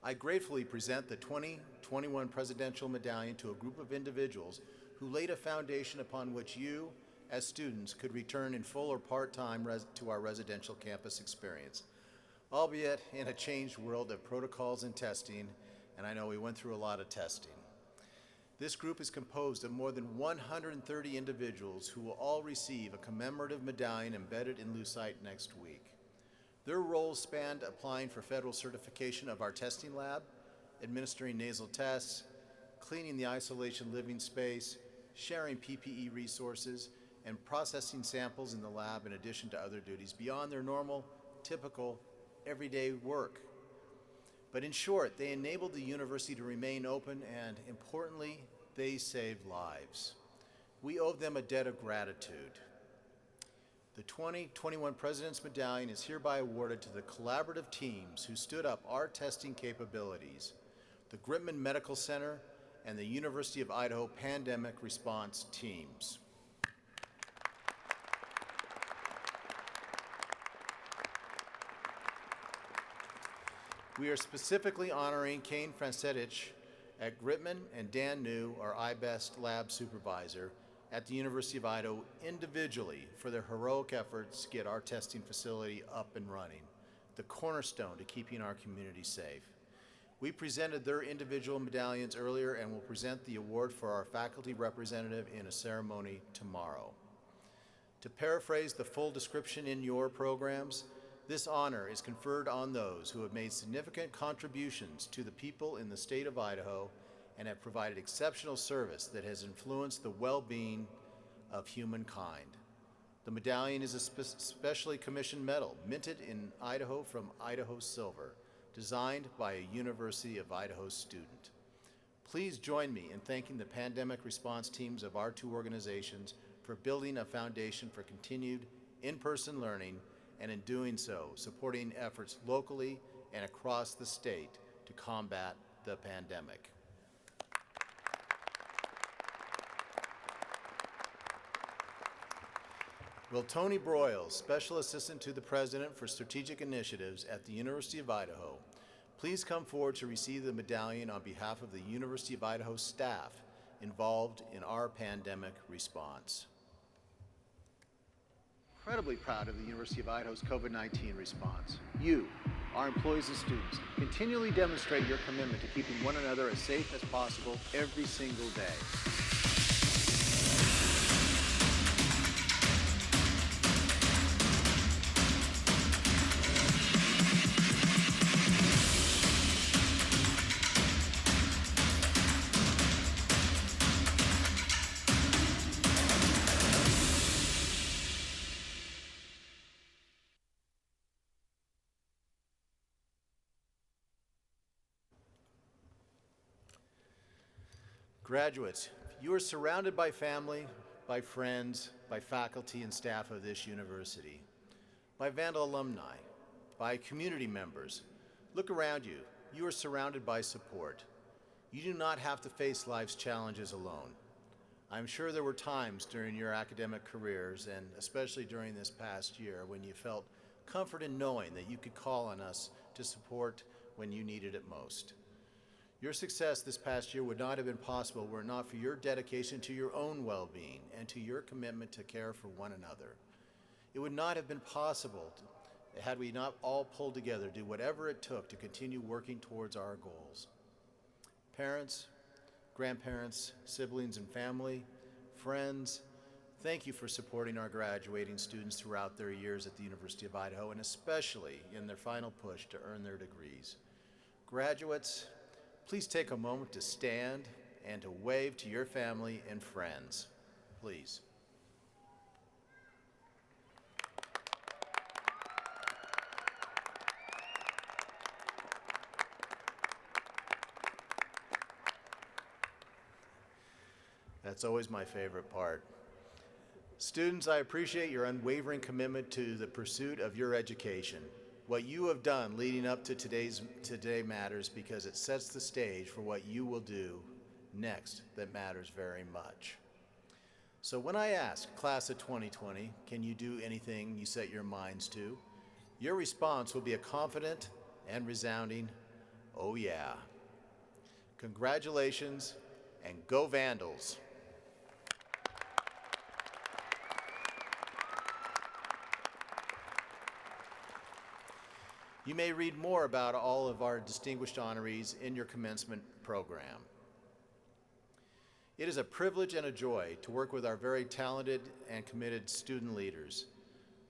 I gratefully present the 2021 Presidential Medallion to a group of individuals who laid a foundation upon which you, as students, could return in full or part-time to our residential campus experience, albeit in a changed world of protocols and testing, and I know we went through a lot of testing. This group is composed of more than 130 individuals who will all receive a commemorative medallion embedded in Lucite next week. Their roles spanned applying for federal certification of our testing lab, administering nasal tests, cleaning the isolation living space, sharing PPE resources, and processing samples in the lab in addition to other duties beyond their normal, typical, everyday work. But in short, they enabled the university to remain open and, importantly, they saved lives. We owe them a debt of gratitude. The 2021 President's Medallion is hereby awarded to the collaborative teams who stood up our testing capabilities, the Gritman Medical Center and the University of Idaho Pandemic Response Teams. We are specifically honoring Kane Francetich at Gritman and Dan New, our iBest lab supervisor, at the University of Idaho individually for their heroic efforts to get our testing facility up and running, the cornerstone to keeping our community safe. We presented their individual medallions earlier and will present the award for our faculty representative in a ceremony tomorrow. To paraphrase the full description in your programs, this honor is conferred on those who have made significant contributions to the people in the state of Idaho and have provided exceptional service that has influenced the well-being of humankind. The medallion is a specially commissioned medal, minted in Idaho from Idaho Silver, designed by a University of Idaho student. Please join me in thanking the pandemic response teams of our two organizations for building a foundation for continued in-person learning, and in doing so, supporting efforts locally and across the state to combat the pandemic. Will Tony Broyles, Special Assistant to the President for Strategic Initiatives at the University of Idaho, please come forward to receive the medallion on behalf of the University of Idaho staff involved in our pandemic response. Incredibly proud of the University of Idaho's COVID-19 response. You, our employees and students, continually demonstrate your commitment to keeping one another as safe as possible every single day. Graduates, you are surrounded by family, by friends, by faculty and staff of this university, by Vandal alumni, by community members. Look around you. You are surrounded by support. You do not have to face life's challenges alone. I'm sure there were times during your academic careers, and especially during this past year, when you felt comfort in knowing that you could call on us to support when you needed it most. Your success this past year would not have been possible were it not for your dedication to your own well-being and to your commitment to care for one another. It would not have been possible had we not all pulled together to do whatever it took to continue working towards our goals. Parents, grandparents, siblings and family, friends, thank you for supporting our graduating students throughout their years at the University of Idaho, and especially in their final push to earn their degrees. Graduates, please take a moment to stand and to wave to your family and friends. Please. That's always my favorite part. Students, I appreciate your unwavering commitment to the pursuit of your education. What you have done leading up to today matters because it sets the stage for what you will do next that matters very much. So when I ask class of 2020, can you do anything you set your minds to? Your response will be a confident and resounding, oh yeah. Congratulations and go Vandals. You may read more about all of our distinguished honorees in your commencement program. It is a privilege and a joy to work with our very talented and committed student leaders.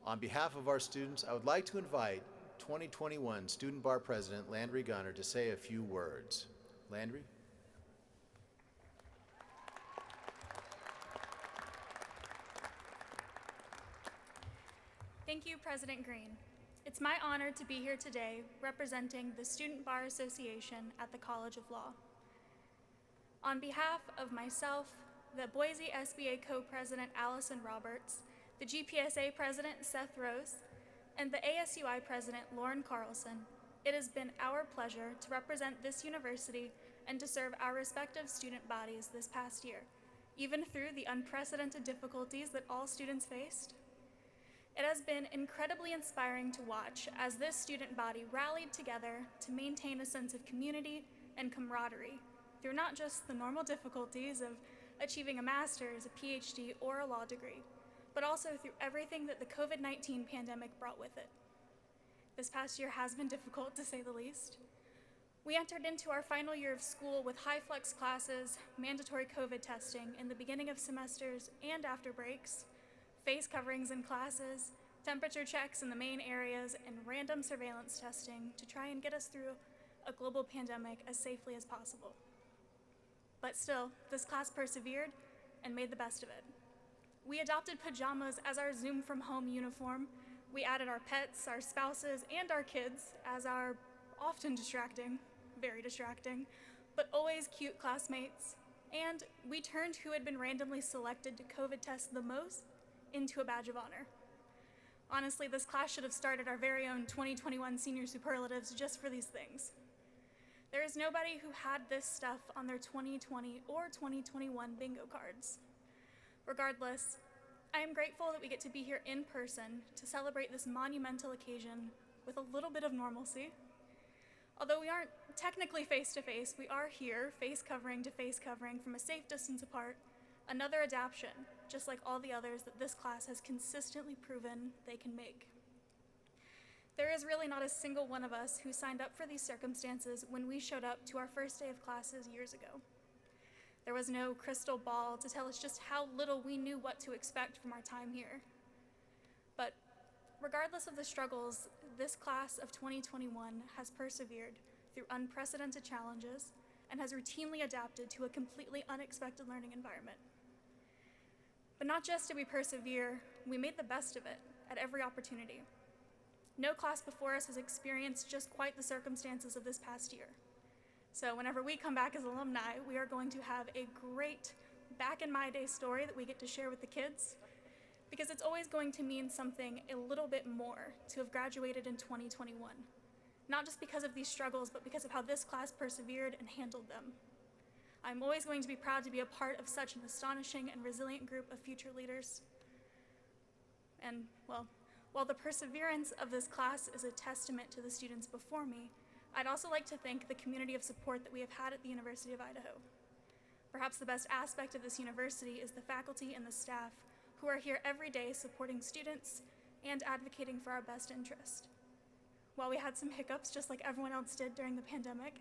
On behalf of our students, I would like to invite 2021 Student Bar President Landry Gunner to say a few words. Landry? Thank you, President Green. It's my honor to be here today representing the Student Bar Association at the College of Law. On behalf of myself, the Boise SBA Co-President Allison Roberts, the GPSA President Seth Rose, and the ASUI President Lauren Carlson, it has been our pleasure to represent this university and to serve our respective student bodies this past year, even through the unprecedented difficulties that all students faced. It has been incredibly inspiring to watch as this student body rallied together to maintain a sense of community and camaraderie through not just the normal difficulties of achieving a master's, a PhD, or a law degree, but also through everything that the COVID-19 pandemic brought with it. This past year has been difficult, to say the least. We entered into our final year of school with high flex classes, mandatory COVID testing in the beginning of semesters and after breaks, face coverings in classes, temperature checks in the main areas, and random surveillance testing to try and get us through a global pandemic as safely as possible. But still, this class persevered and made the best of it. We adopted pajamas as our Zoom from home uniform. We added our pets, our spouses, and our kids as our often distracting, very distracting, but always cute classmates. And we turned who had been randomly selected to COVID test the most into a badge of honor. Honestly, this class should have started our very own 2021 senior superlatives just for these things. There is nobody who had this stuff on their 2020 or 2021 bingo cards. Regardless, I am grateful that we get to be here in person to celebrate this monumental occasion with a little bit of normalcy. Although we aren't technically face-to-face, we are here, face covering to face covering from a safe distance apart, another adaptation, just like all the others that this class has consistently proven they can make. There is really not a single one of us who signed up for these circumstances when we showed up to our first day of classes years ago. There was no crystal ball to tell us just how little we knew what to expect from our time here. But regardless of the struggles, this class of 2021 has persevered through unprecedented challenges and has routinely adapted to a completely unexpected learning environment. But not just did we persevere, we made the best of it at every opportunity. No class before us has experienced just quite the circumstances of this past year. So whenever we come back as alumni, we are going to have a great back in my day story that we get to share with the kids, because it's always going to mean something a little bit more to have graduated in 2021. Not just because of these struggles, but because of how this class persevered and handled them. I'm always going to be proud to be a part of such an astonishing and resilient group of future leaders. And, well, while the perseverance of this class is a testament to the students before me, I'd also like to thank the community of support that we have had at the University of Idaho. Perhaps the best aspect of this university is the faculty and the staff who are here every day supporting students and advocating for our best interest. While we had some hiccups, just like everyone else did during the pandemic,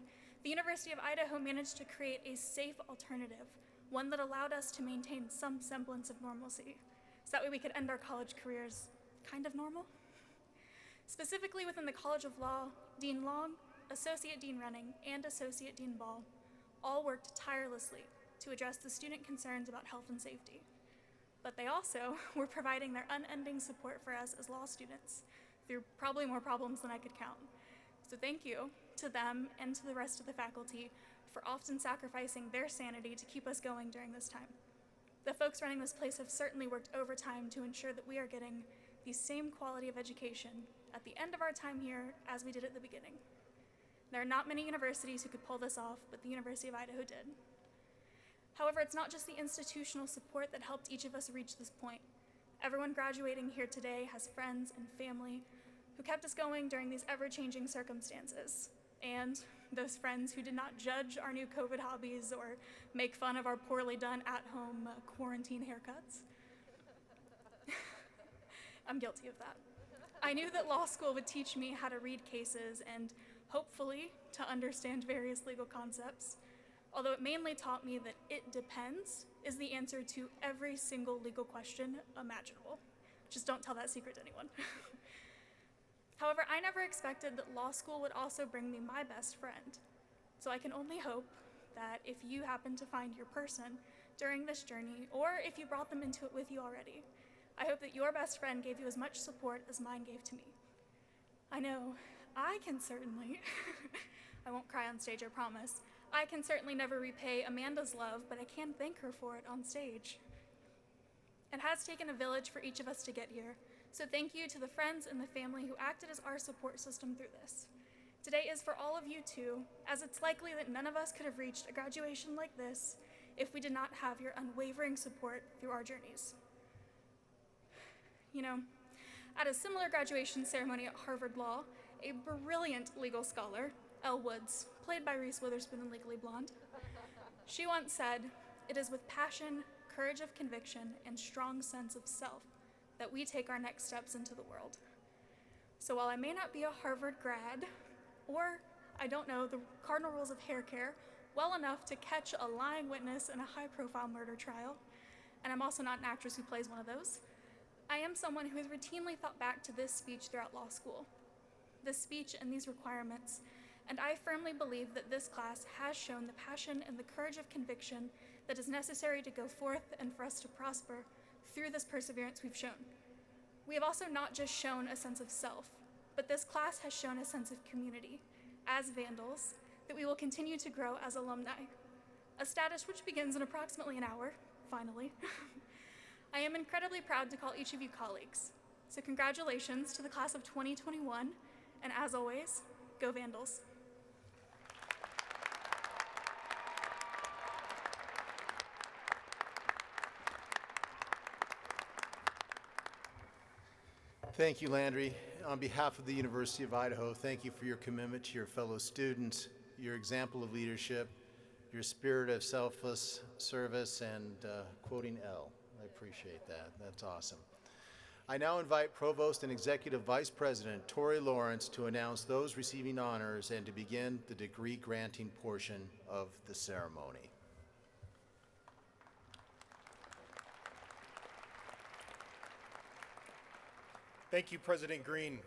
the University of Idaho managed to create a safe alternative, one that allowed us to maintain some semblance of normalcy, so that way we could end our college careers kind of normal. Specifically within the College of Law, Dean Long, Associate Dean Running, and Associate Dean Ball all worked tirelessly to address the student concerns about health and safety. But they also were providing their unending support for us as law students through probably more problems than I could count. So thank you to them and to the rest of the faculty for often sacrificing their sanity to keep us going during this time. The folks running this place have certainly worked overtime to ensure that we are getting the same quality of education at the end of our time here as we did at the beginning. There are not many universities who could pull this off, but the University of Idaho did. However, it's not just the institutional support that helped each of us reach this point. Everyone graduating here today has friends and family who kept us going during these ever-changing circumstances. And those friends who did not judge our new COVID hobbies or make fun of our poorly done at-home quarantine haircuts. I'm guilty of that. I knew that law school would teach me how to read cases and hopefully to understand various legal concepts, although it mainly taught me that "it depends" is the answer to every single legal question imaginable. Just don't tell that secret to anyone. However, I never expected that law school would also bring me my best friend. So I can only hope that if you happen to find your person during this journey, or if you brought them into it with you already, I hope that your best friend gave you as much support as mine gave to me. I know I can certainly, I won't cry on stage, I promise. I can certainly never repay Amanda's love, but I can thank her for it on stage. It has taken a village for each of us to get here, so thank you to the friends and the family who acted as our support system through this. Today is for all of you too, as it's likely that none of us could have reached a graduation like this if we did not have your unwavering support through our journeys. You know, at a similar graduation ceremony at Harvard Law, a brilliant legal scholar, Elle Woods, played by Reese Witherspoon in Legally Blonde, she once said, "It is with passion, courage of conviction, and strong sense of self that we take our next steps into the world." So while I may not be a Harvard grad, or, I don't know, the cardinal rules of hair care well enough to catch a lying witness in a high-profile murder trial, and I'm also not an actress who plays one of those, I am someone who has routinely thought back to this speech throughout law school. This speech and these requirements, and I firmly believe that this class has shown the passion and the courage of conviction that is necessary to go forth and for us to prosper through this perseverance we've shown. We have also not just shown a sense of self, but this class has shown a sense of community, as Vandals, that we will continue to grow as alumni, a status which begins in approximately an hour, finally. I am incredibly proud to call each of you colleagues, so congratulations to the class of 2021, and as always, go Vandals. Thank you, Landry. On behalf of the University of Idaho, thank you for your commitment to your fellow students, your example of leadership, your spirit of selfless service, and quoting Elle. I appreciate that. That's awesome. I now invite Provost and Executive Vice President Tori Lawrence to announce those receiving honors and to begin the degree granting portion of the ceremony. Thank you, President Green.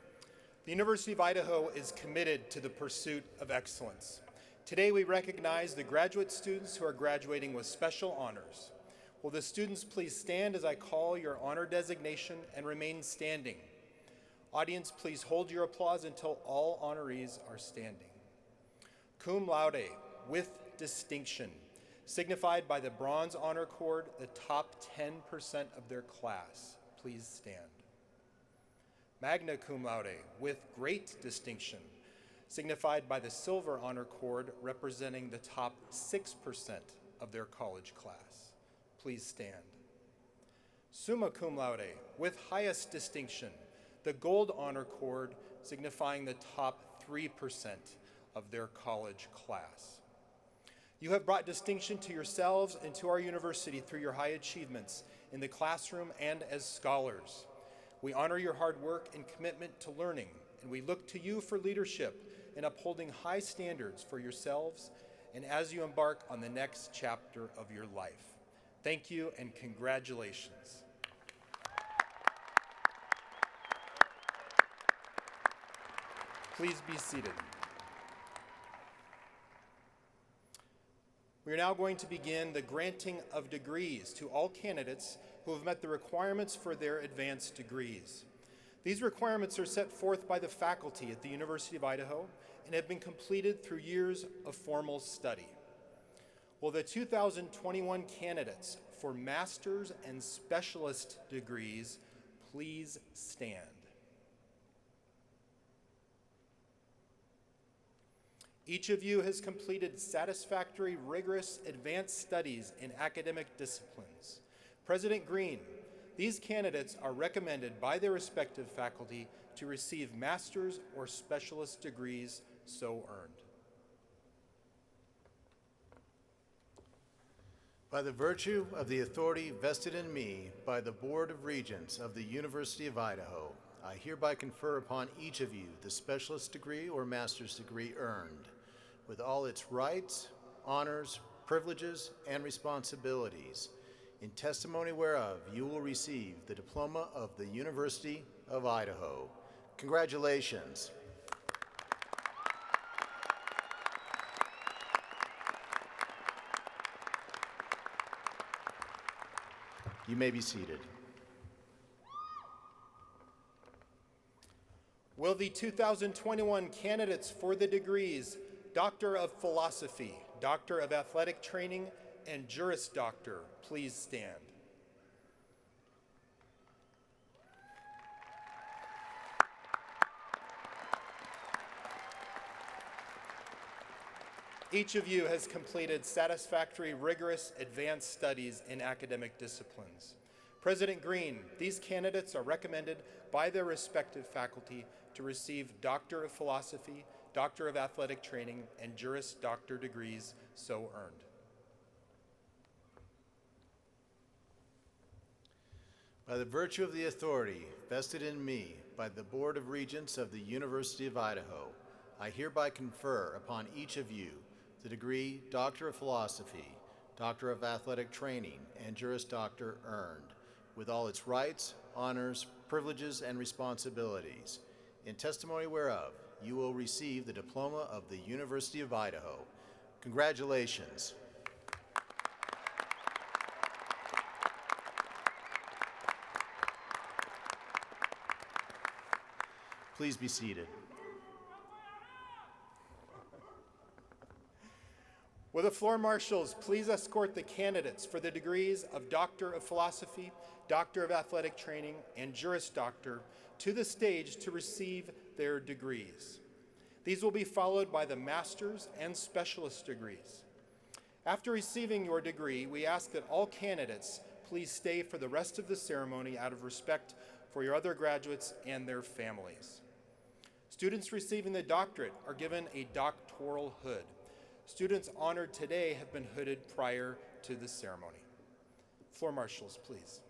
The University of Idaho is committed to the pursuit of excellence. Today we recognize the graduate students who are graduating with special honors. Will the students please stand as I call your honor designation and remain standing? Audience, please hold your applause until all honorees are standing. Cum laude, with distinction, signified by the Bronze Honor Cord, the top 10% of their class. Please stand. Magna cum laude, with great distinction, signified by the Silver Honor Cord, representing the top 6% of their college class. Please stand. Summa cum laude, with highest distinction, the Gold Honor Cord, signifying the top 3% of their college class. You have brought distinction to yourselves and to our university through your high achievements in the classroom and as scholars. We honor your hard work and commitment to learning, and we look to you for leadership in upholding high standards for yourselves and as you embark on the next chapter of your life. Thank you and congratulations. Please be seated. We are now going to begin the granting of degrees to all candidates who have met the requirements for their advanced degrees. These requirements are set forth by the faculty at the University of Idaho and have been completed through years of formal study. Will the 2021 candidates for master's and specialist degrees please stand? Each of you has completed satisfactory, rigorous, advanced studies in academic disciplines. President Green, these candidates are recommended by their respective faculty to receive master's or specialist degrees so earned. By the virtue of the authority vested in me by the Board of Regents of the University of Idaho, I hereby confer upon each of you the specialist degree or master's degree earned, with all its rights, honors, privileges, and responsibilities, in testimony whereof you will receive the diploma of the University of Idaho. Congratulations. You may be seated. Will the 2021 candidates for the degrees Doctor of Philosophy, Doctor of Athletic Training, and Juris Doctor please stand? Each of you has completed satisfactory, rigorous, advanced studies in academic disciplines. President Green, these candidates are recommended by their respective faculty to receive Doctor of Philosophy, Doctor of Athletic Training, and Juris Doctor degrees so earned. By the virtue of the authority vested in me by the Board of Regents of the University of Idaho, I hereby confer upon each of you the degree Doctor of Philosophy, Doctor of Athletic Training, and Juris Doctor earned, with all its rights, honors, privileges, and responsibilities, in testimony whereof you will receive the diploma of the University of Idaho. Congratulations. Please be seated. Will the floor marshals please escort the candidates for the degrees of Doctor of Philosophy, Doctor of Athletic Training, and Juris Doctor to the stage to receive their degrees. These will be followed by the master's and specialist degrees. After receiving your degree, we ask that all candidates please stay for the rest of the ceremony out of respect for your other graduates and their families. Students receiving the doctorate are given a doctoral hood. Students honored today have been hooded prior to the ceremony. Floor marshals, please.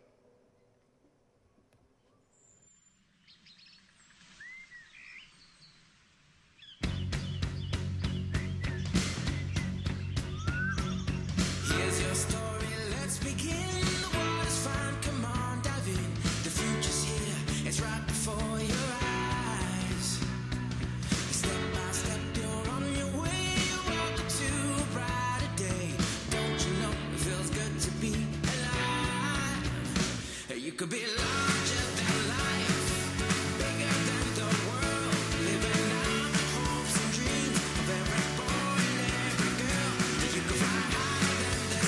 Here's your story, let's begin. The water's fine, come on, dive in. The future's here, it's right before your eyes. Step by step, you're on your way. You're welcome to a brighter day. Don't you know it feels good to be alive? You could be larger than life, bigger than the world, living out the hopes and dreams of every boy and every girl. You could fly higher than the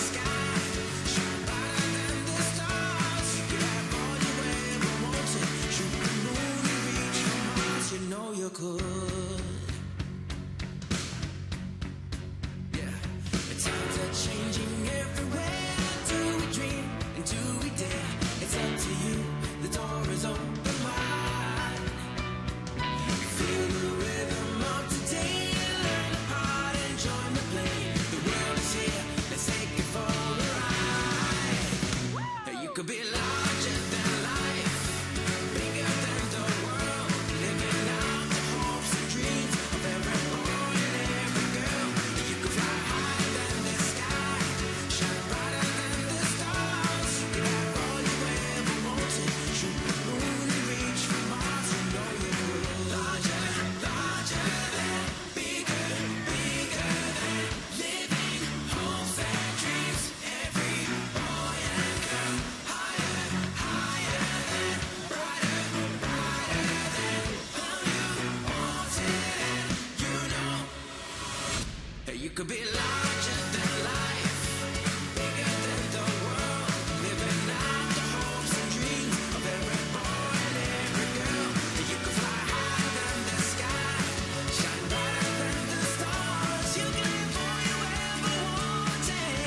could be larger than life, bigger than the world, living out the hopes and dreams of every boy and every girl. You could fly higher than the sky, shine brighter than the stars. You can have all you ever wanted.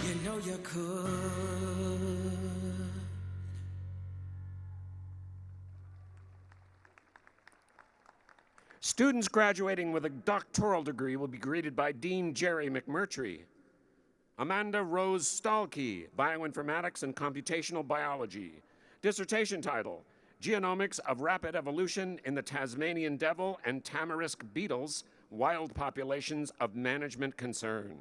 You know you could. Students graduating with a doctoral degree will be greeted by Dean Jerry McMurtry. Amanda Rose Stahlke, Bioinformatics and Computational Biology. Dissertation title, Genomics of Rapid Evolution in the Tasmanian Devil and Tamarisk Beetles, Wild Populations of Management Concern.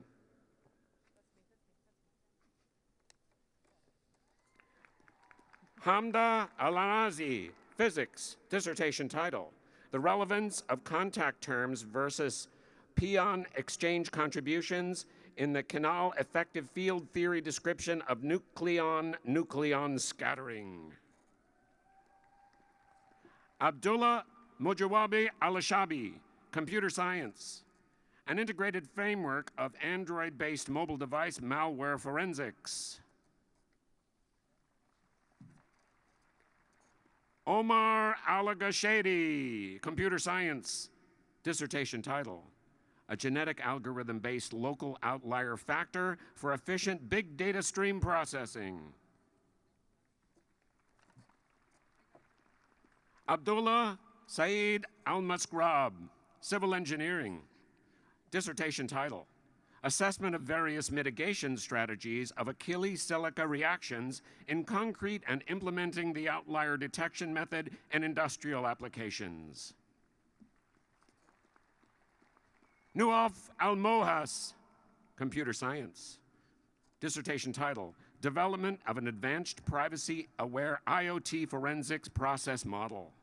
Hamda Alanazi, Physics, dissertation title, The Relevance of Contact Terms versus Pion Exchange Contributions in the Canal Effective Field Theory Description of Nucleon Scattering. Abdullah Mujawabi Al-Shabi, Computer Science, an integrated framework of Android-based mobile device malware forensics. Omar Al-Gashedi, Computer Science, dissertation title, a genetic algorithm-based local outlier factor for efficient big data stream processing. Abdullah Saeed Al-Maskrab, Civil Engineering, dissertation title, Assessment of Various Mitigation Strategies of Achilles silica reactions in concrete and implementing the outlier detection method in industrial applications. Nuaf Al-Mohas, Computer Science, dissertation title, Development of an Advanced Privacy-Aware IoT Forensics Process Model.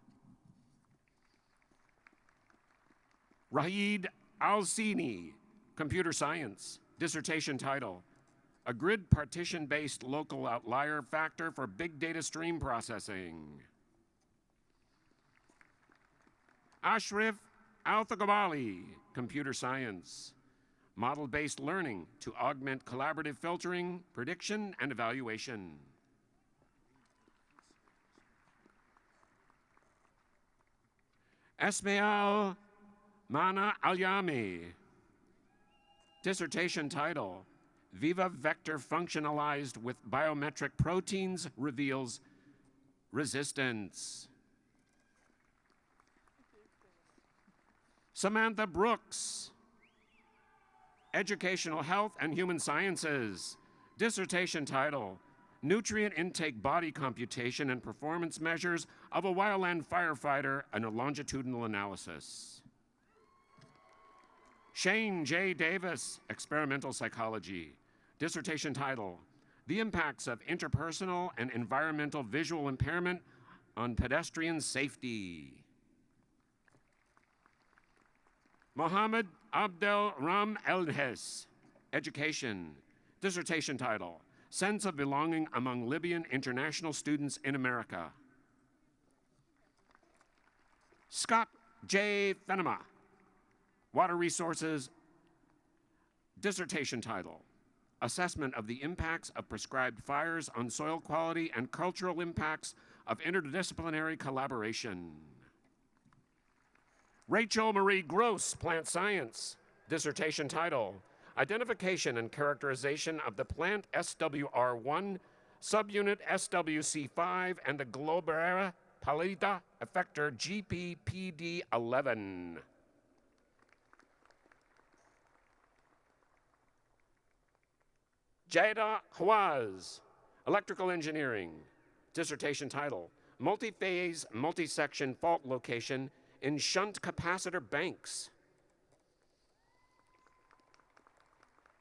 Rahid Al-Sini, Computer Science, dissertation title, A Grid Partition-Based Local Outlier Factor for Big Data Stream Processing. Ashraf Al-Thaqabali, Computer Science, Model-Based Learning to Augment Collaborative Filtering, Prediction, and Evaluation. Esmail Mana Al-Yami, dissertation title, Viva Vector Functionalized with Biometric Proteins Reveals Resistance. Samantha Brooks, Educational Health and Human Sciences, dissertation title, Nutrient Intake Body Computation and Performance Measures of a Wildland Firefighter and a Longitudinal Analysis. Shane J. Davis, Experimental Psychology, dissertation title, The Impacts of Interpersonal and Environmental Visual Impairment on Pedestrian Safety. Mohammed Abdel Ram Elhes, Education, dissertation title, Sense of Belonging Among Libyan International Students in America. Scott J. Fenema, Water Resources, dissertation title, Assessment of the Impacts of Prescribed Fires on Soil Quality and Cultural Impacts of Interdisciplinary Collaboration. Rachel Marie Gross, Plant Science, dissertation title, Identification and Characterization of the Plant SWR1, Subunit SWC5, and the Globera pallida effector GPPD11. Jada Hawaz, Electrical Engineering, dissertation title, Multi-Phase, Multi-Section Fault Location in Shunt Capacitor Banks.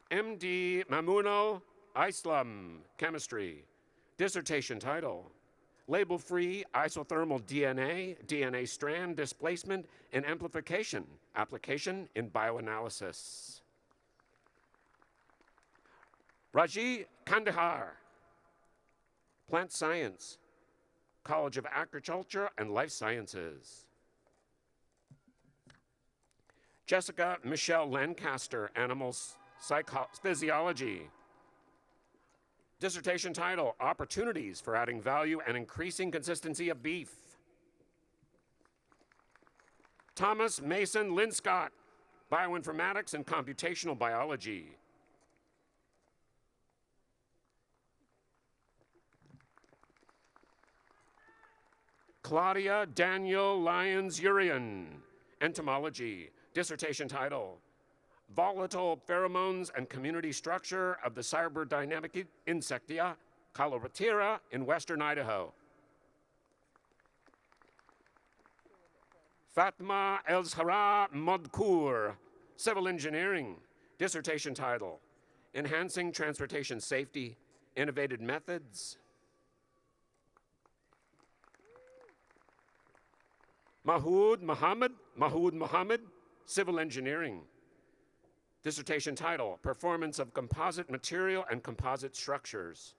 MD Mamuno Islam, Chemistry, dissertation title, label-free isothermal DNA, DNA strand displacement and amplification, application in bioanalysis. Raji Kandahar, plant science, College of Agriculture and Life Sciences. Jessica Michelle Lancaster, animal physiology. Dissertation title, Opportunities for Adding Value and Increasing Consistency of Beef. Thomas Mason Linscott, Bioinformatics and Computational Biology. Claudia Daniel Lyons-Urian, Entomology. Dissertation title, Volatile Pheromones and Community Structure of the Cyberdynamic Insectia, Coloratera in Western Idaho. Fatma El-Zahra Modkour, Civil Engineering. Dissertation title, Enhancing Transportation Safety, Innovative Methods. Mahood Mohammed, Civil Engineering. Dissertation title, Performance of Composite Material and Composite Structures.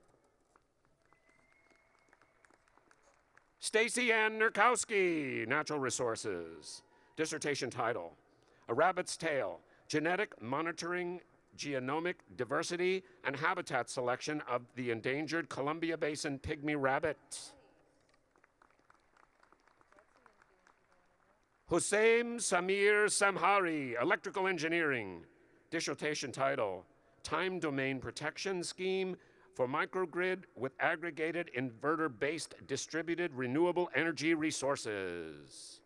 Stacy Ann Nurkowski, Natural Resources. Dissertation title, A Rabbit's Tale, Genetic Monitoring, Genomic Diversity, and Habitat Selection of the Endangered Columbia Basin Pygmy Rabbit. Hussein Samir Samhari, Electrical Engineering. Dissertation title, Time Domain Protection Scheme for Microgrid with Aggregated Inverter-Based Distributed Renewable Energy Resources.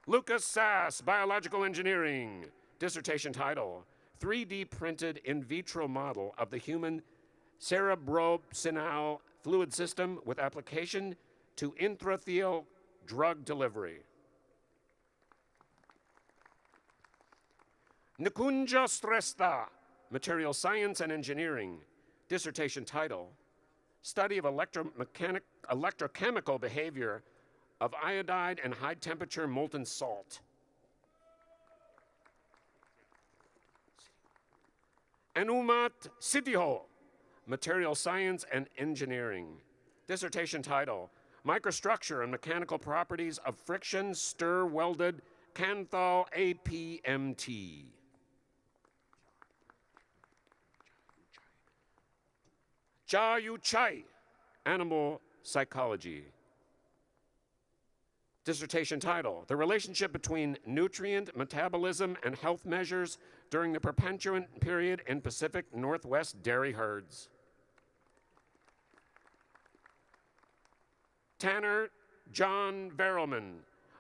Lucas Sass, Biological Engineering. Dissertation title, 3D printed in vitro model of the human cerebrospinal fluid system with application to intrathecal drug delivery. Nikunja Shrestha, Material Science and Engineering. Dissertation title, Study of Electrochemical Behavior of Iodide and High Temperature Molten Salt. Anumat Siddhiho, Material Science and Engineering. Dissertation title, Microstructure and Mechanical Properties of Friction Stir-Welded Canthal APMT. Jia Yu Chai, Animal Psychology. Dissertation title, The Relationship Between Nutrient Metabolism and Health Measures During the Perpetuant Period in Pacific Northwest Dairy Herds. Tanner John Barrowman,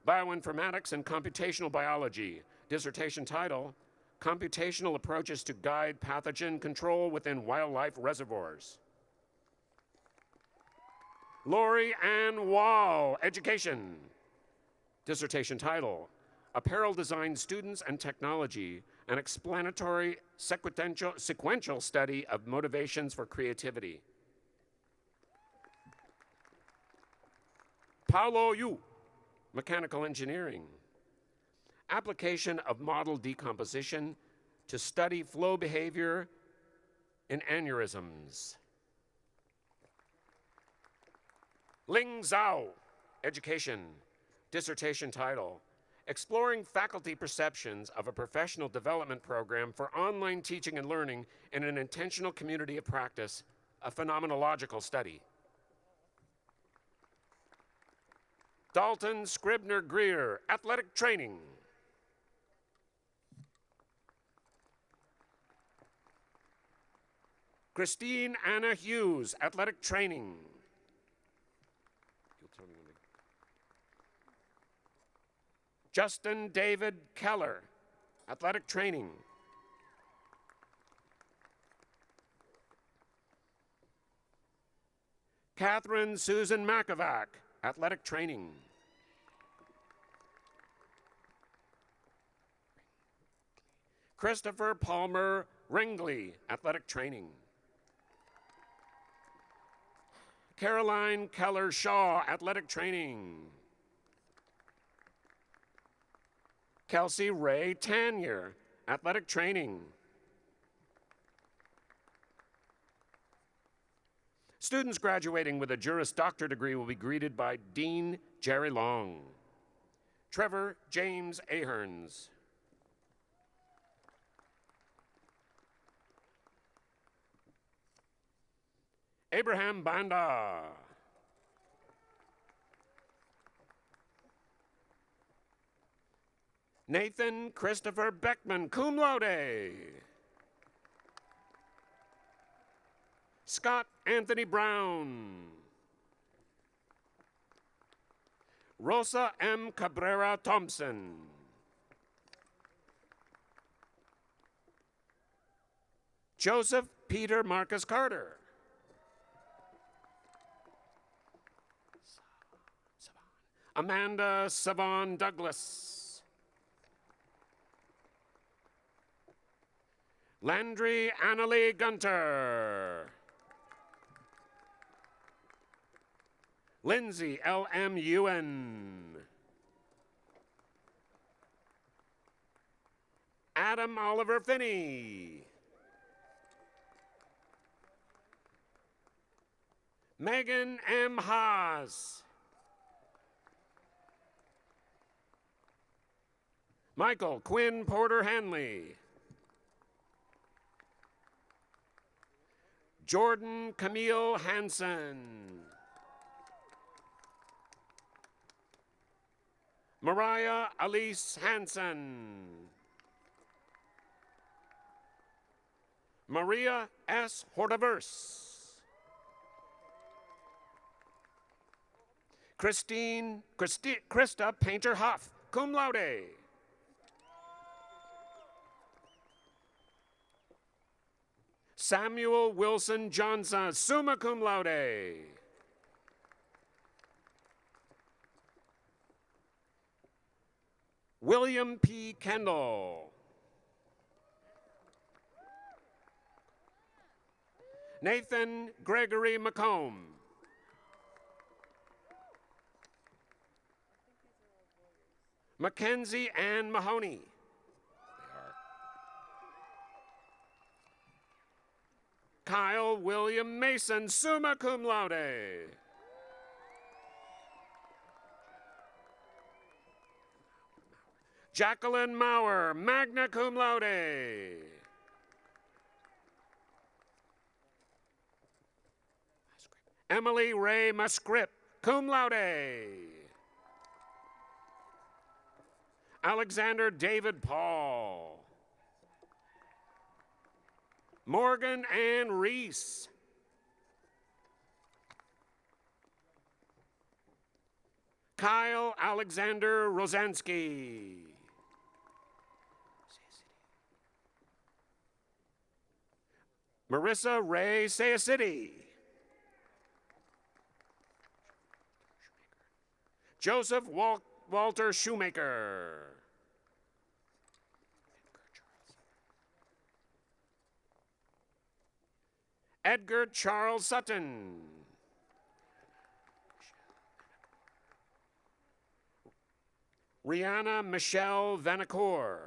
Bioinformatics and Computational Biology. Dissertation title, Computational Approaches to Guide Pathogen Control Within Wildlife Reservoirs. Lori Ann Wall, Education. Dissertation title, Apparel Design Students and Technology, an explanatory sequential study of motivations for creativity. Paolo Yu, Mechanical Engineering. Application of model decomposition to study flow behavior in aneurysms. Ling Zhao, Education. Dissertation title, Exploring Faculty Perceptions of a Professional Development Program for Online Teaching and Learning in an Intentional Community of Practice, a Phenomenological Study. Dalton Scribner Greer, Athletic Training. Christine Anna Hughes, Athletic Training. Justin David Keller, Athletic Training. Catherine Susan Makovac, Athletic Training. Christopher Palmer Ringley, Athletic Training. Caroline Keller Shaw, athletic training. Kelsey Ray Tanier, athletic training. Students graduating with a Juris Doctor degree will be greeted by Dean Jerry Long. Trevor James Aherns. Abraham Banda. Nathan Christopher Beckman, cum laude. Scott Anthony Brown. Rosa M. Cabrera Thompson. Joseph Peter Marcus Carter. Amanda Savon Douglas. Landry Annalie Gunter. Lindsay L.M. Ewan. Adam Oliver Finney. Megan M. Haas. Michael Quinn Porter Hanley. Jordan Camille Hansen. Mariah Elise Hansen. Maria S. Hortiverse. Krista Painter Huff, cum laude. Samuel Wilson Johnson, summa cum laude. William P. Kendall. Nathan Gregory McComb. Mackenzie Ann Mahoney. Kyle William Mason, summa cum laude. Jacqueline Maurer, magna cum laude. Emily Ray Muscrip, cum laude. Alexander David Paul. Morgan Ann Reese. Kyle Alexander Rosansky. Marissa Ray Sayacity. Joseph Walter Shoemaker. Edgar Charles Sutton. Rihanna Michelle Vanacour.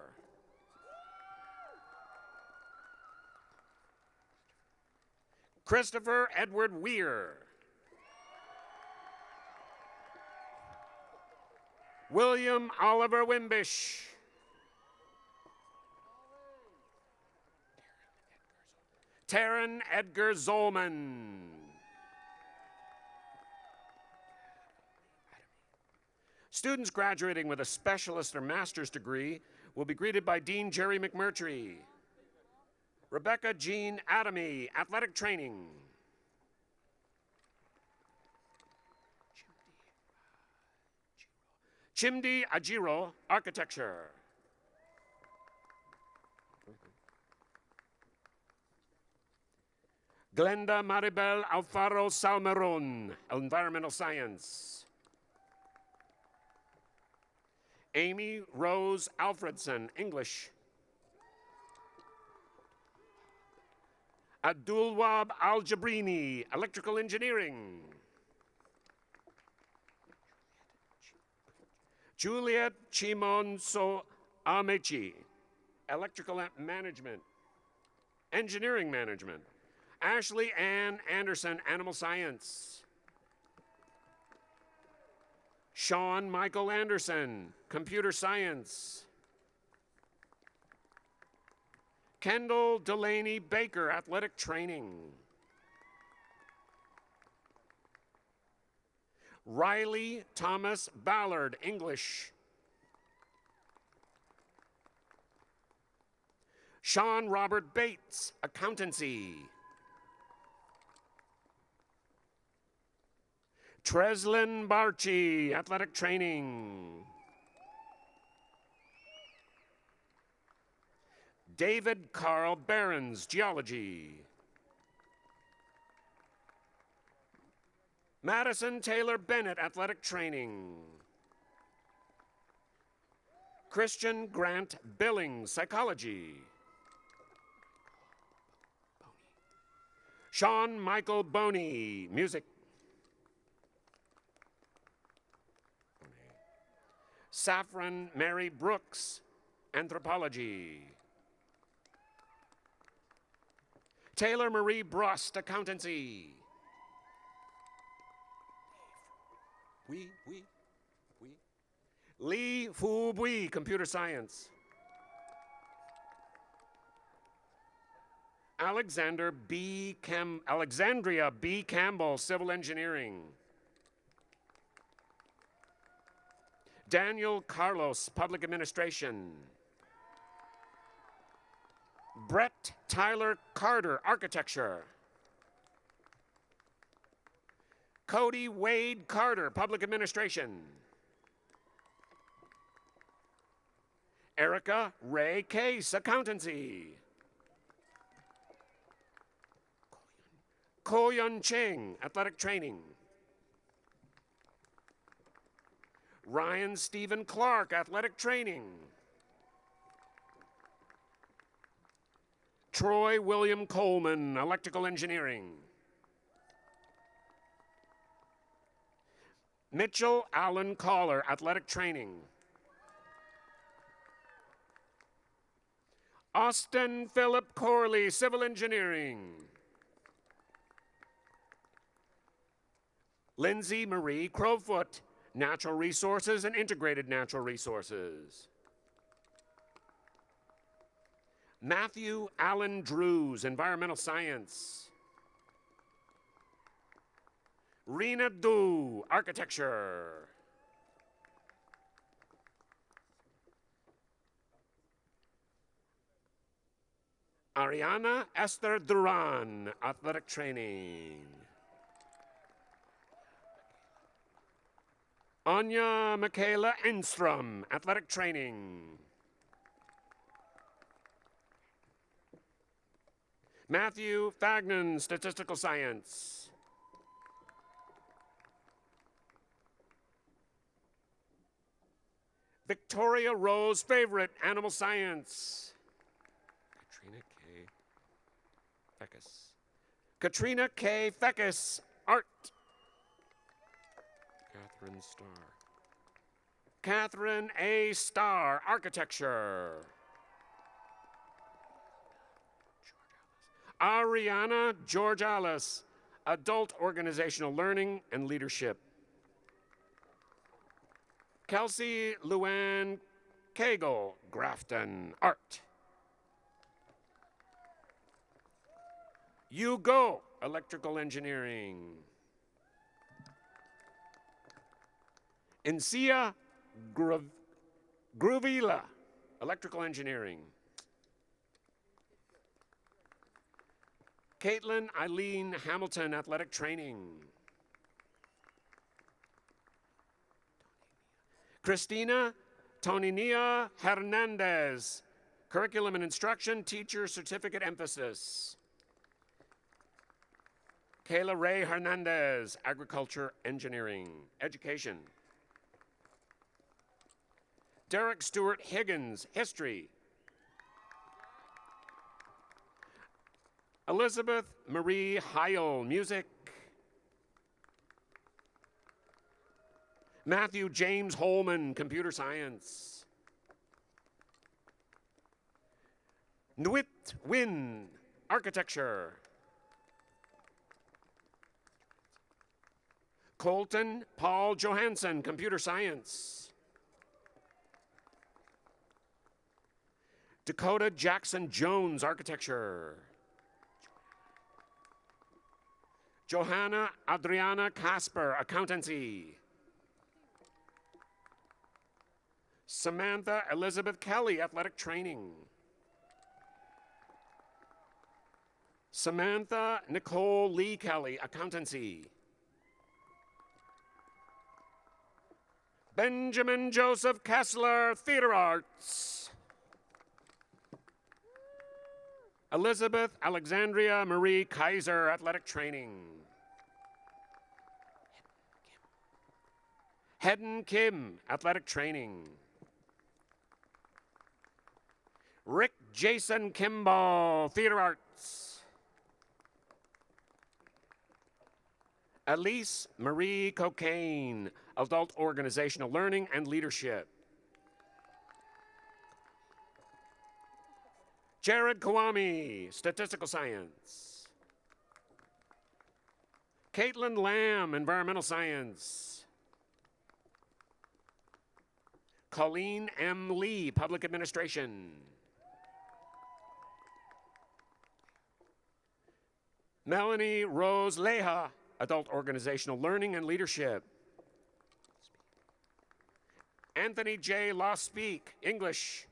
Christopher Edward Weir. William Oliver Wimbish. Taryn Edgar Zolman. Students graduating with a specialist or master's degree will be greeted by Dean Jerry McMurtry. Rebecca Jean Adamy, athletic training. Chimdi Ajiro, architecture. Glenda Maribel Alfaro Salmeron, environmental science. Amy Rose Alfredson, English. Abdulwab Al-Jabrini, electrical engineering. Juliet Chimonso Amechi, Electrical Management, Engineering Management. Ashley Ann Anderson, Animal Science. Sean Michael Anderson, Computer Science. Kendall Delaney Baker, Athletic Training. Riley Thomas Ballard, English. Sean Robert Bates, Accountancy. Treslin Barchi, Athletic Training. David Carl Behrens, Geology. Madison Taylor Bennett, Athletic Training. Christian Grant Billings, Psychology. Sean Michael Boney, Music. Saffron Mary Brooks, Anthropology. Taylor Marie Brost, Accountancy. Lee Fu Bui, Computer Science. Alexandria B. Campbell, Civil Engineering. Daniel Carlos, Public Administration. Brett Tyler Carter, Architecture. Cody Wade Carter, Public Administration. Erica Ray Case, Accountancy. Ko-Yun Cheng, Athletic Training. Ryan Stephen Clark, Athletic Training. Troy William Coleman, Electrical Engineering. Mitchell Allen Caller, Athletic Training. Austin Philip Corley, Civil Engineering. Lindsay Marie Crowfoot, Natural Resources and Integrated Natural Resources. Matthew Allen Drews, Environmental Science. Rena Du, Architecture. Ariana Esther Duran, Athletic Training. Anya Michaela Enstrom, Athletic Training. Matthew Fagnan, Statistical Science. Victoria Rose Favorite, Animal Science. Katrina K. Feckus, Art. Catherine Starr. Catherine A. Starr, Architecture. Ariana George Alice, Adult Organizational Learning and Leadership. Kelsey Luann Cagle, Grafton, Art. You Go, Electrical Engineering. Encia Gruvila, Electrical Engineering. Caitlin Eileen Hamilton, Athletic Training. Christina Toninia Hernandez, Curriculum and Instruction, Teacher Certificate Emphasis. Kayla Ray Hernandez, Agriculture, Engineering, Education. Derek Stewart Higgins, History. Elizabeth Marie Heil, Music. Matthew James Holman, computer science. Nwit Win, architecture. Colton Paul Johansson, computer science. Dakota Jackson Jones, architecture. Johanna Adriana Casper, accountancy. Samantha Elizabeth Kelly, athletic training. Samantha Nicole Lee Kelly, accountancy. Benjamin Joseph Kessler, theater arts. Elizabeth Alexandria Marie Kaiser, athletic training. Hedden Kim, athletic training. Rick Jason Kimball, theater arts. Elise Marie Cocaine, adult organizational learning and leadership. Jared Kawami, statistical science. Caitlin Lamb, environmental science. Colleen M. Lee, public administration. Melanie Rose Leha, adult organizational learning and leadership. Anthony J. Law Speak, English.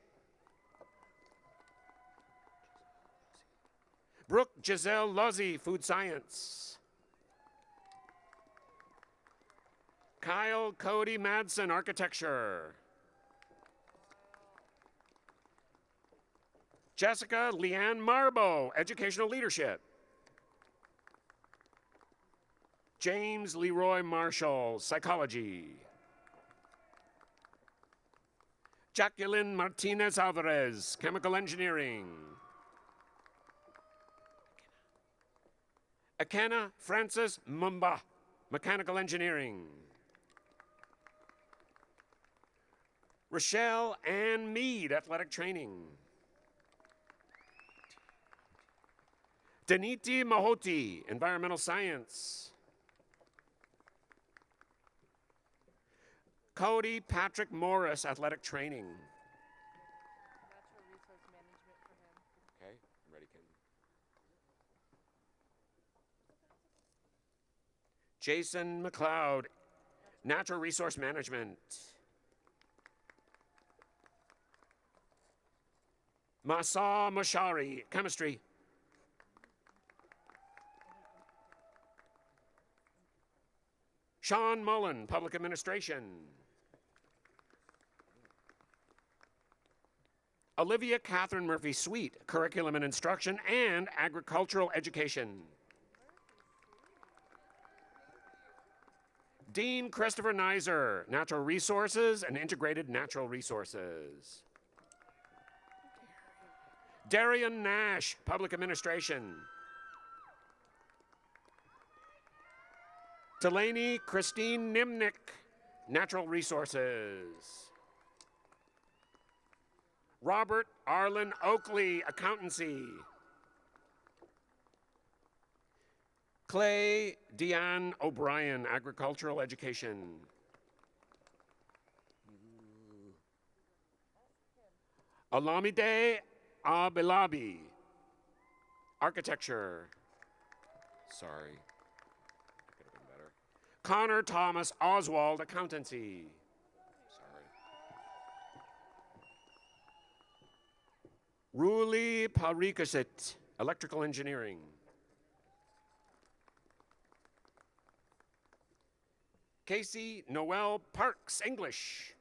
Brooke Giselle Luzzy, food science. Kyle Cody Madsen, architecture. Jessica Leanne Marbo, educational leadership. James Leroy Marshall, psychology. Jacqueline Martinez Alvarez, chemical engineering. Akena Francis Mumba, mechanical engineering. Rochelle Ann Mead, athletic training. Daniti Mahoti, environmental science. Cody Patrick Morris, athletic training. Natural resource management for him. Okay, I'm ready, Ken. Jason McLeod, natural resource management. Masa Moshari, chemistry. Sean Mullen, public administration. Olivia Catherine Murphy Sweet, curriculum and instruction and agricultural education. Dean Christopher Nizer, natural resources and integrated natural resources. Darian Nash, public administration. Delaney Christine Nimnick, natural resources. Robert Arlen Oakley, accountancy. Clay Deanne O'Brien, agricultural education. Alamide Abelabi, architecture. Sorry. Could have been better. Connor Thomas Oswald, accountancy. Sorry. Ruli Parikasit, electrical engineering. Casey Noel Parks, English.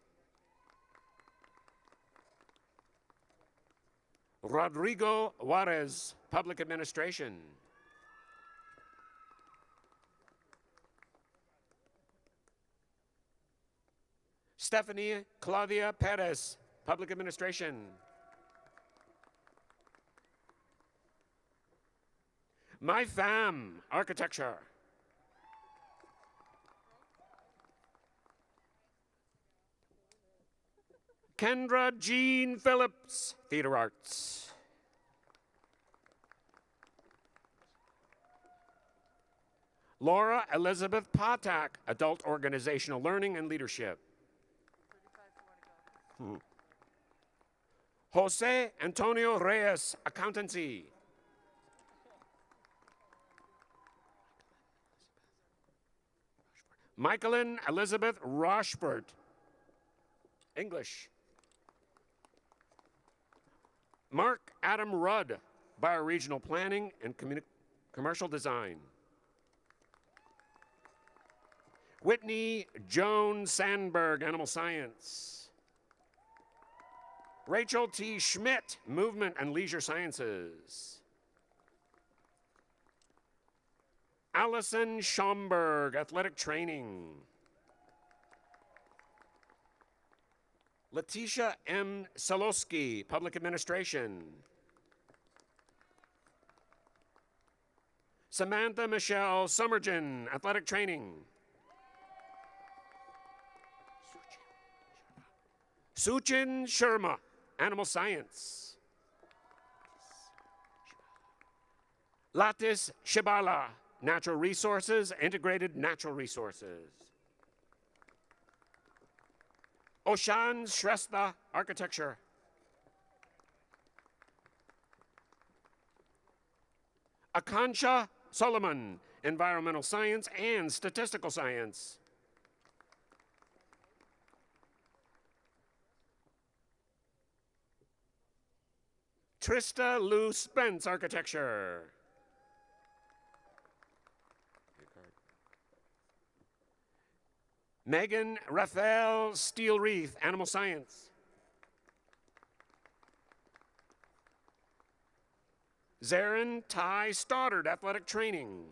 Rodrigo Juarez, public administration. Stephanie Claudia Perez, public administration. My Fam, architecture. Kendra Jean Phillips, Theater Arts. Laura Elizabeth Patak, Adult Organizational Learning and Leadership. Jose Antonio Reyes, Accountancy. Michaelin Elizabeth Rochford, English. Mark Adam Rudd, Bioregional Planning and Commercial Design. Whitney Joan Sandberg, Animal Science. Rachel T. Schmidt, Movement and Leisure Sciences. Allison Schomburg, Athletic Training. Letitia M. Solosky, Public Administration. Samantha Michelle Summergen, Athletic Training. Suchin Sharma, Animal Science. Latis Shibala, Natural Resources, Integrated Natural Resources. Oshan Shrestha, Architecture. Akansha Solomon, Environmental Science and Statistical Science. Trista Lou Spence, Architecture. Megan Raphael Steele Reith, Animal Science. Zarin Ty Stoddard, Athletic Training.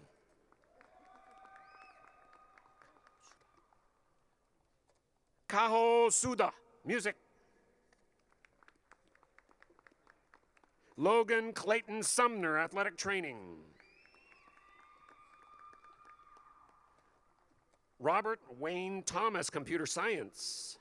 Kaho Suda, Music. Logan Clayton Sumner, Athletic Training. Robert Wayne Thomas, Computer Science.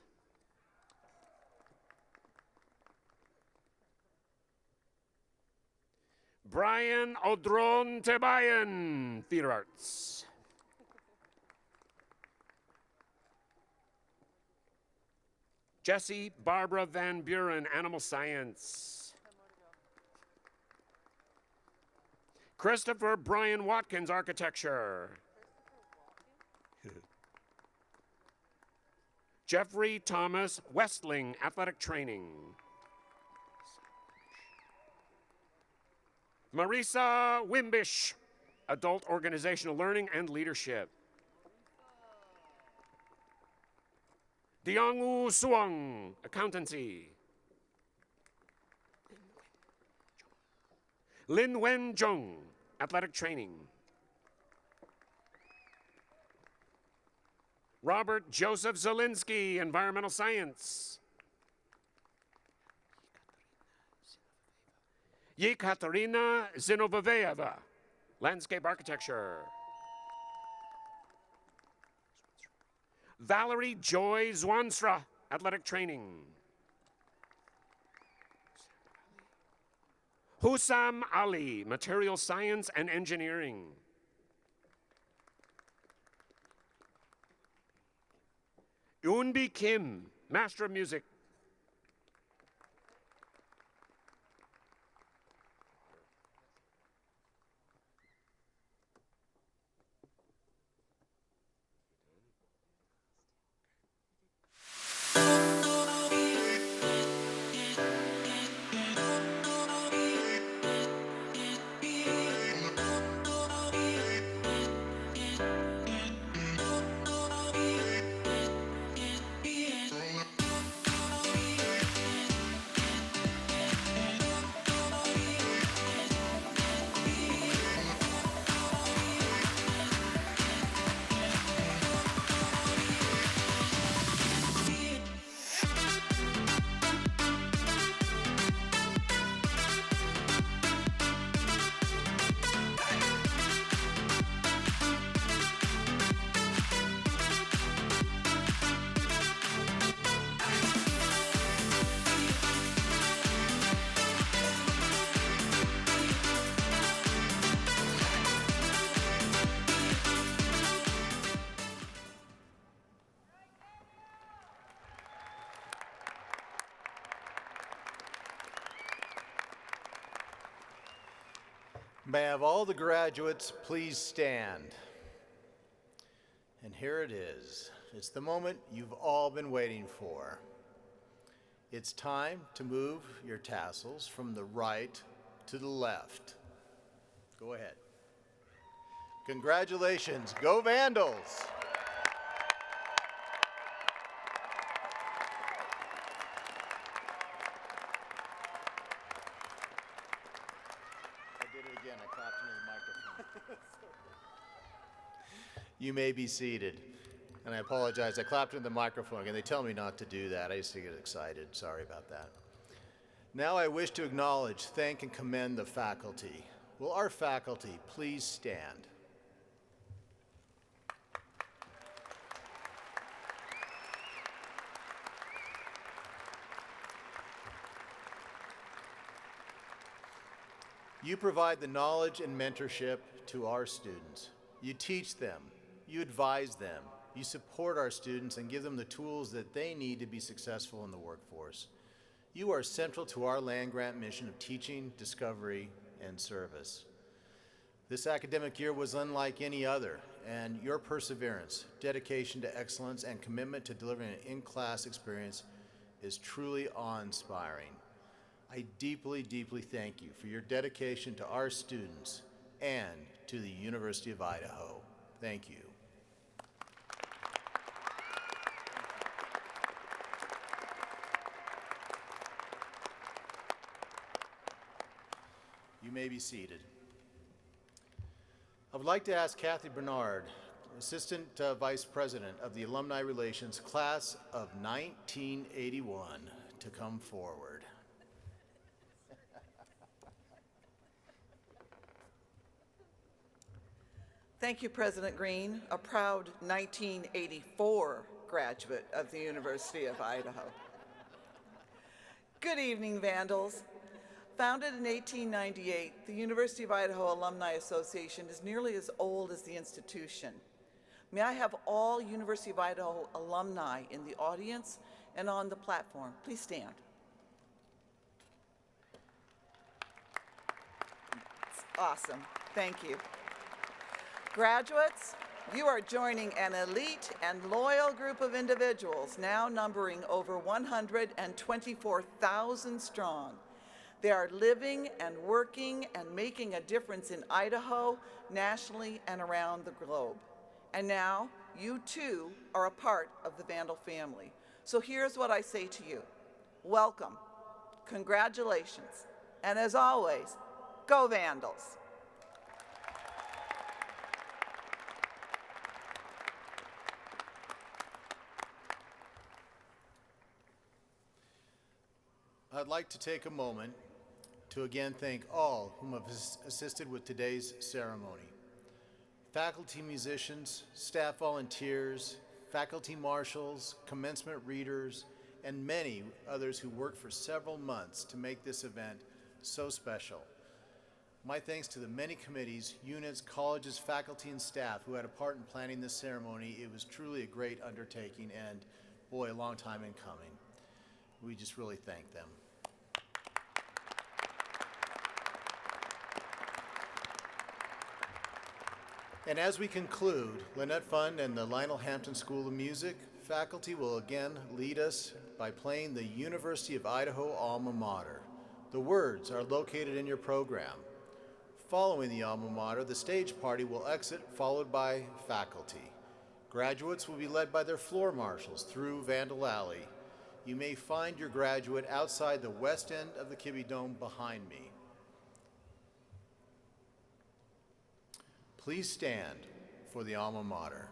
Brian Odron Tebayan, Theater Arts. Jessie Barbara Van Buren, Animal Science. Christopher Brian Watkins, Architecture. Jeffrey Thomas Westling, Athletic Training. Marisa Wimbish, Adult Organizational Learning and Leadership. Diangu Suang, Accountancy. Lin Wen Zhong, Athletic Training. Robert Joseph Zielinski, Environmental Science. Yekaterina Zinoveveva, Landscape Architecture. Valerie Joy Zwanstra, Athletic Training. Hussam Ali, Material Science and Engineering. Yoonbi Kim, Master of Music. May I have all the graduates please stand? And here it is. It's the moment you've all been waiting for. It's time to move your tassels from the right to the left. Go ahead. Congratulations, go Vandals! I did it again, I clapped into the microphone. You may be seated. And I apologize, I clapped into the microphone again. They tell me not to do that. I used to get excited. Sorry about that. Now I wish to acknowledge, thank, and commend the faculty. Will our faculty please stand? You provide the knowledge and mentorship to our students. You teach them, you advise them, you support our students and give them the tools that they need to be successful in the workforce. You are central to our land-grant mission of teaching, discovery, and service. This academic year was unlike any other, and your perseverance, dedication to excellence, and commitment to delivering an in-class experience is truly awe-inspiring. I deeply, deeply thank you for your dedication to our students and to the University of Idaho. Thank you. You may be seated. I would like to ask Kathy Bernard, Assistant Vice President of the Alumni Relations Class of 1981, to come forward. Thank you, President Green, a proud 1984 graduate of the University of Idaho. Good evening, Vandals. Founded in 1898, the University of Idaho Alumni Association is nearly as old as the institution. May I have all University of Idaho alumni in the audience and on the platform please stand. It's awesome. Thank you. Graduates, you are joining an elite and loyal group of individuals now numbering over 124,000 strong. They are living and working and making a difference in Idaho, nationally, and around the globe. And now, you too are a part of the Vandal family. So here's what I say to you. Welcome, congratulations, and as always, go Vandals. I'd like to take a moment to again thank all whom have assisted with today's ceremony. Faculty musicians, staff volunteers, faculty marshals, commencement readers, and many others who worked for several months to make this event so special. My thanks to the many committees, units, colleges, faculty, and staff who had a part in planning this ceremony. It was truly a great undertaking and, boy, a long time in coming. We just really thank them. And as we conclude, Lynette Fund and the Lionel Hampton School of Music faculty will again lead us by playing the University of Idaho alma mater. The words are located in your program. Following the alma mater, the stage party will exit, followed by faculty. Graduates will be led by their floor marshals through Vandal Alley. You may find your graduate outside the west end of the Kibbe Dome behind me. Please stand for the alma mater.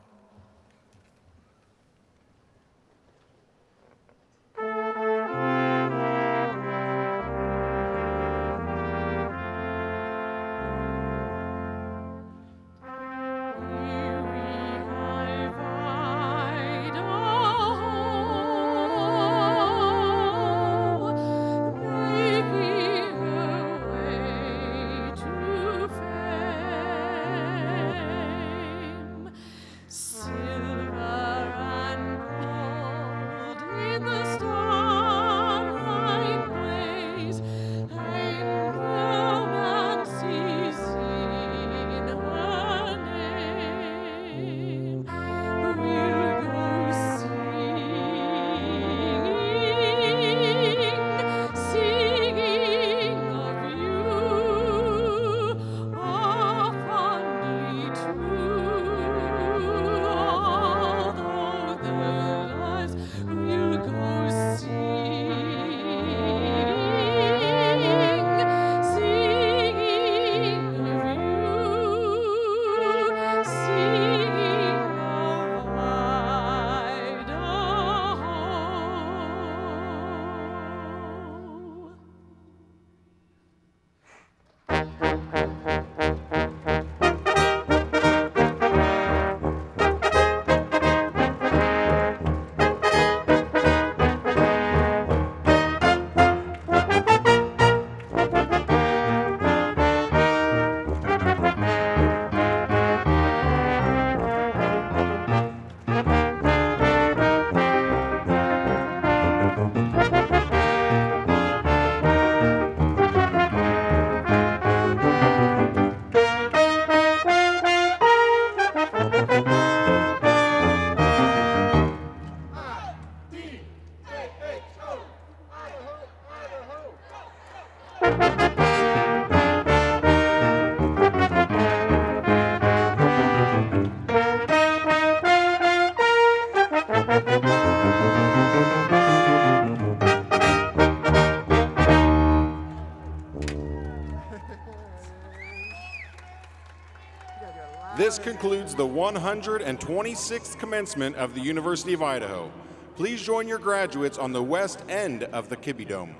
This concludes the 126th commencement of the University of Idaho. Please join your graduates on the west end of the Kibbe Dome.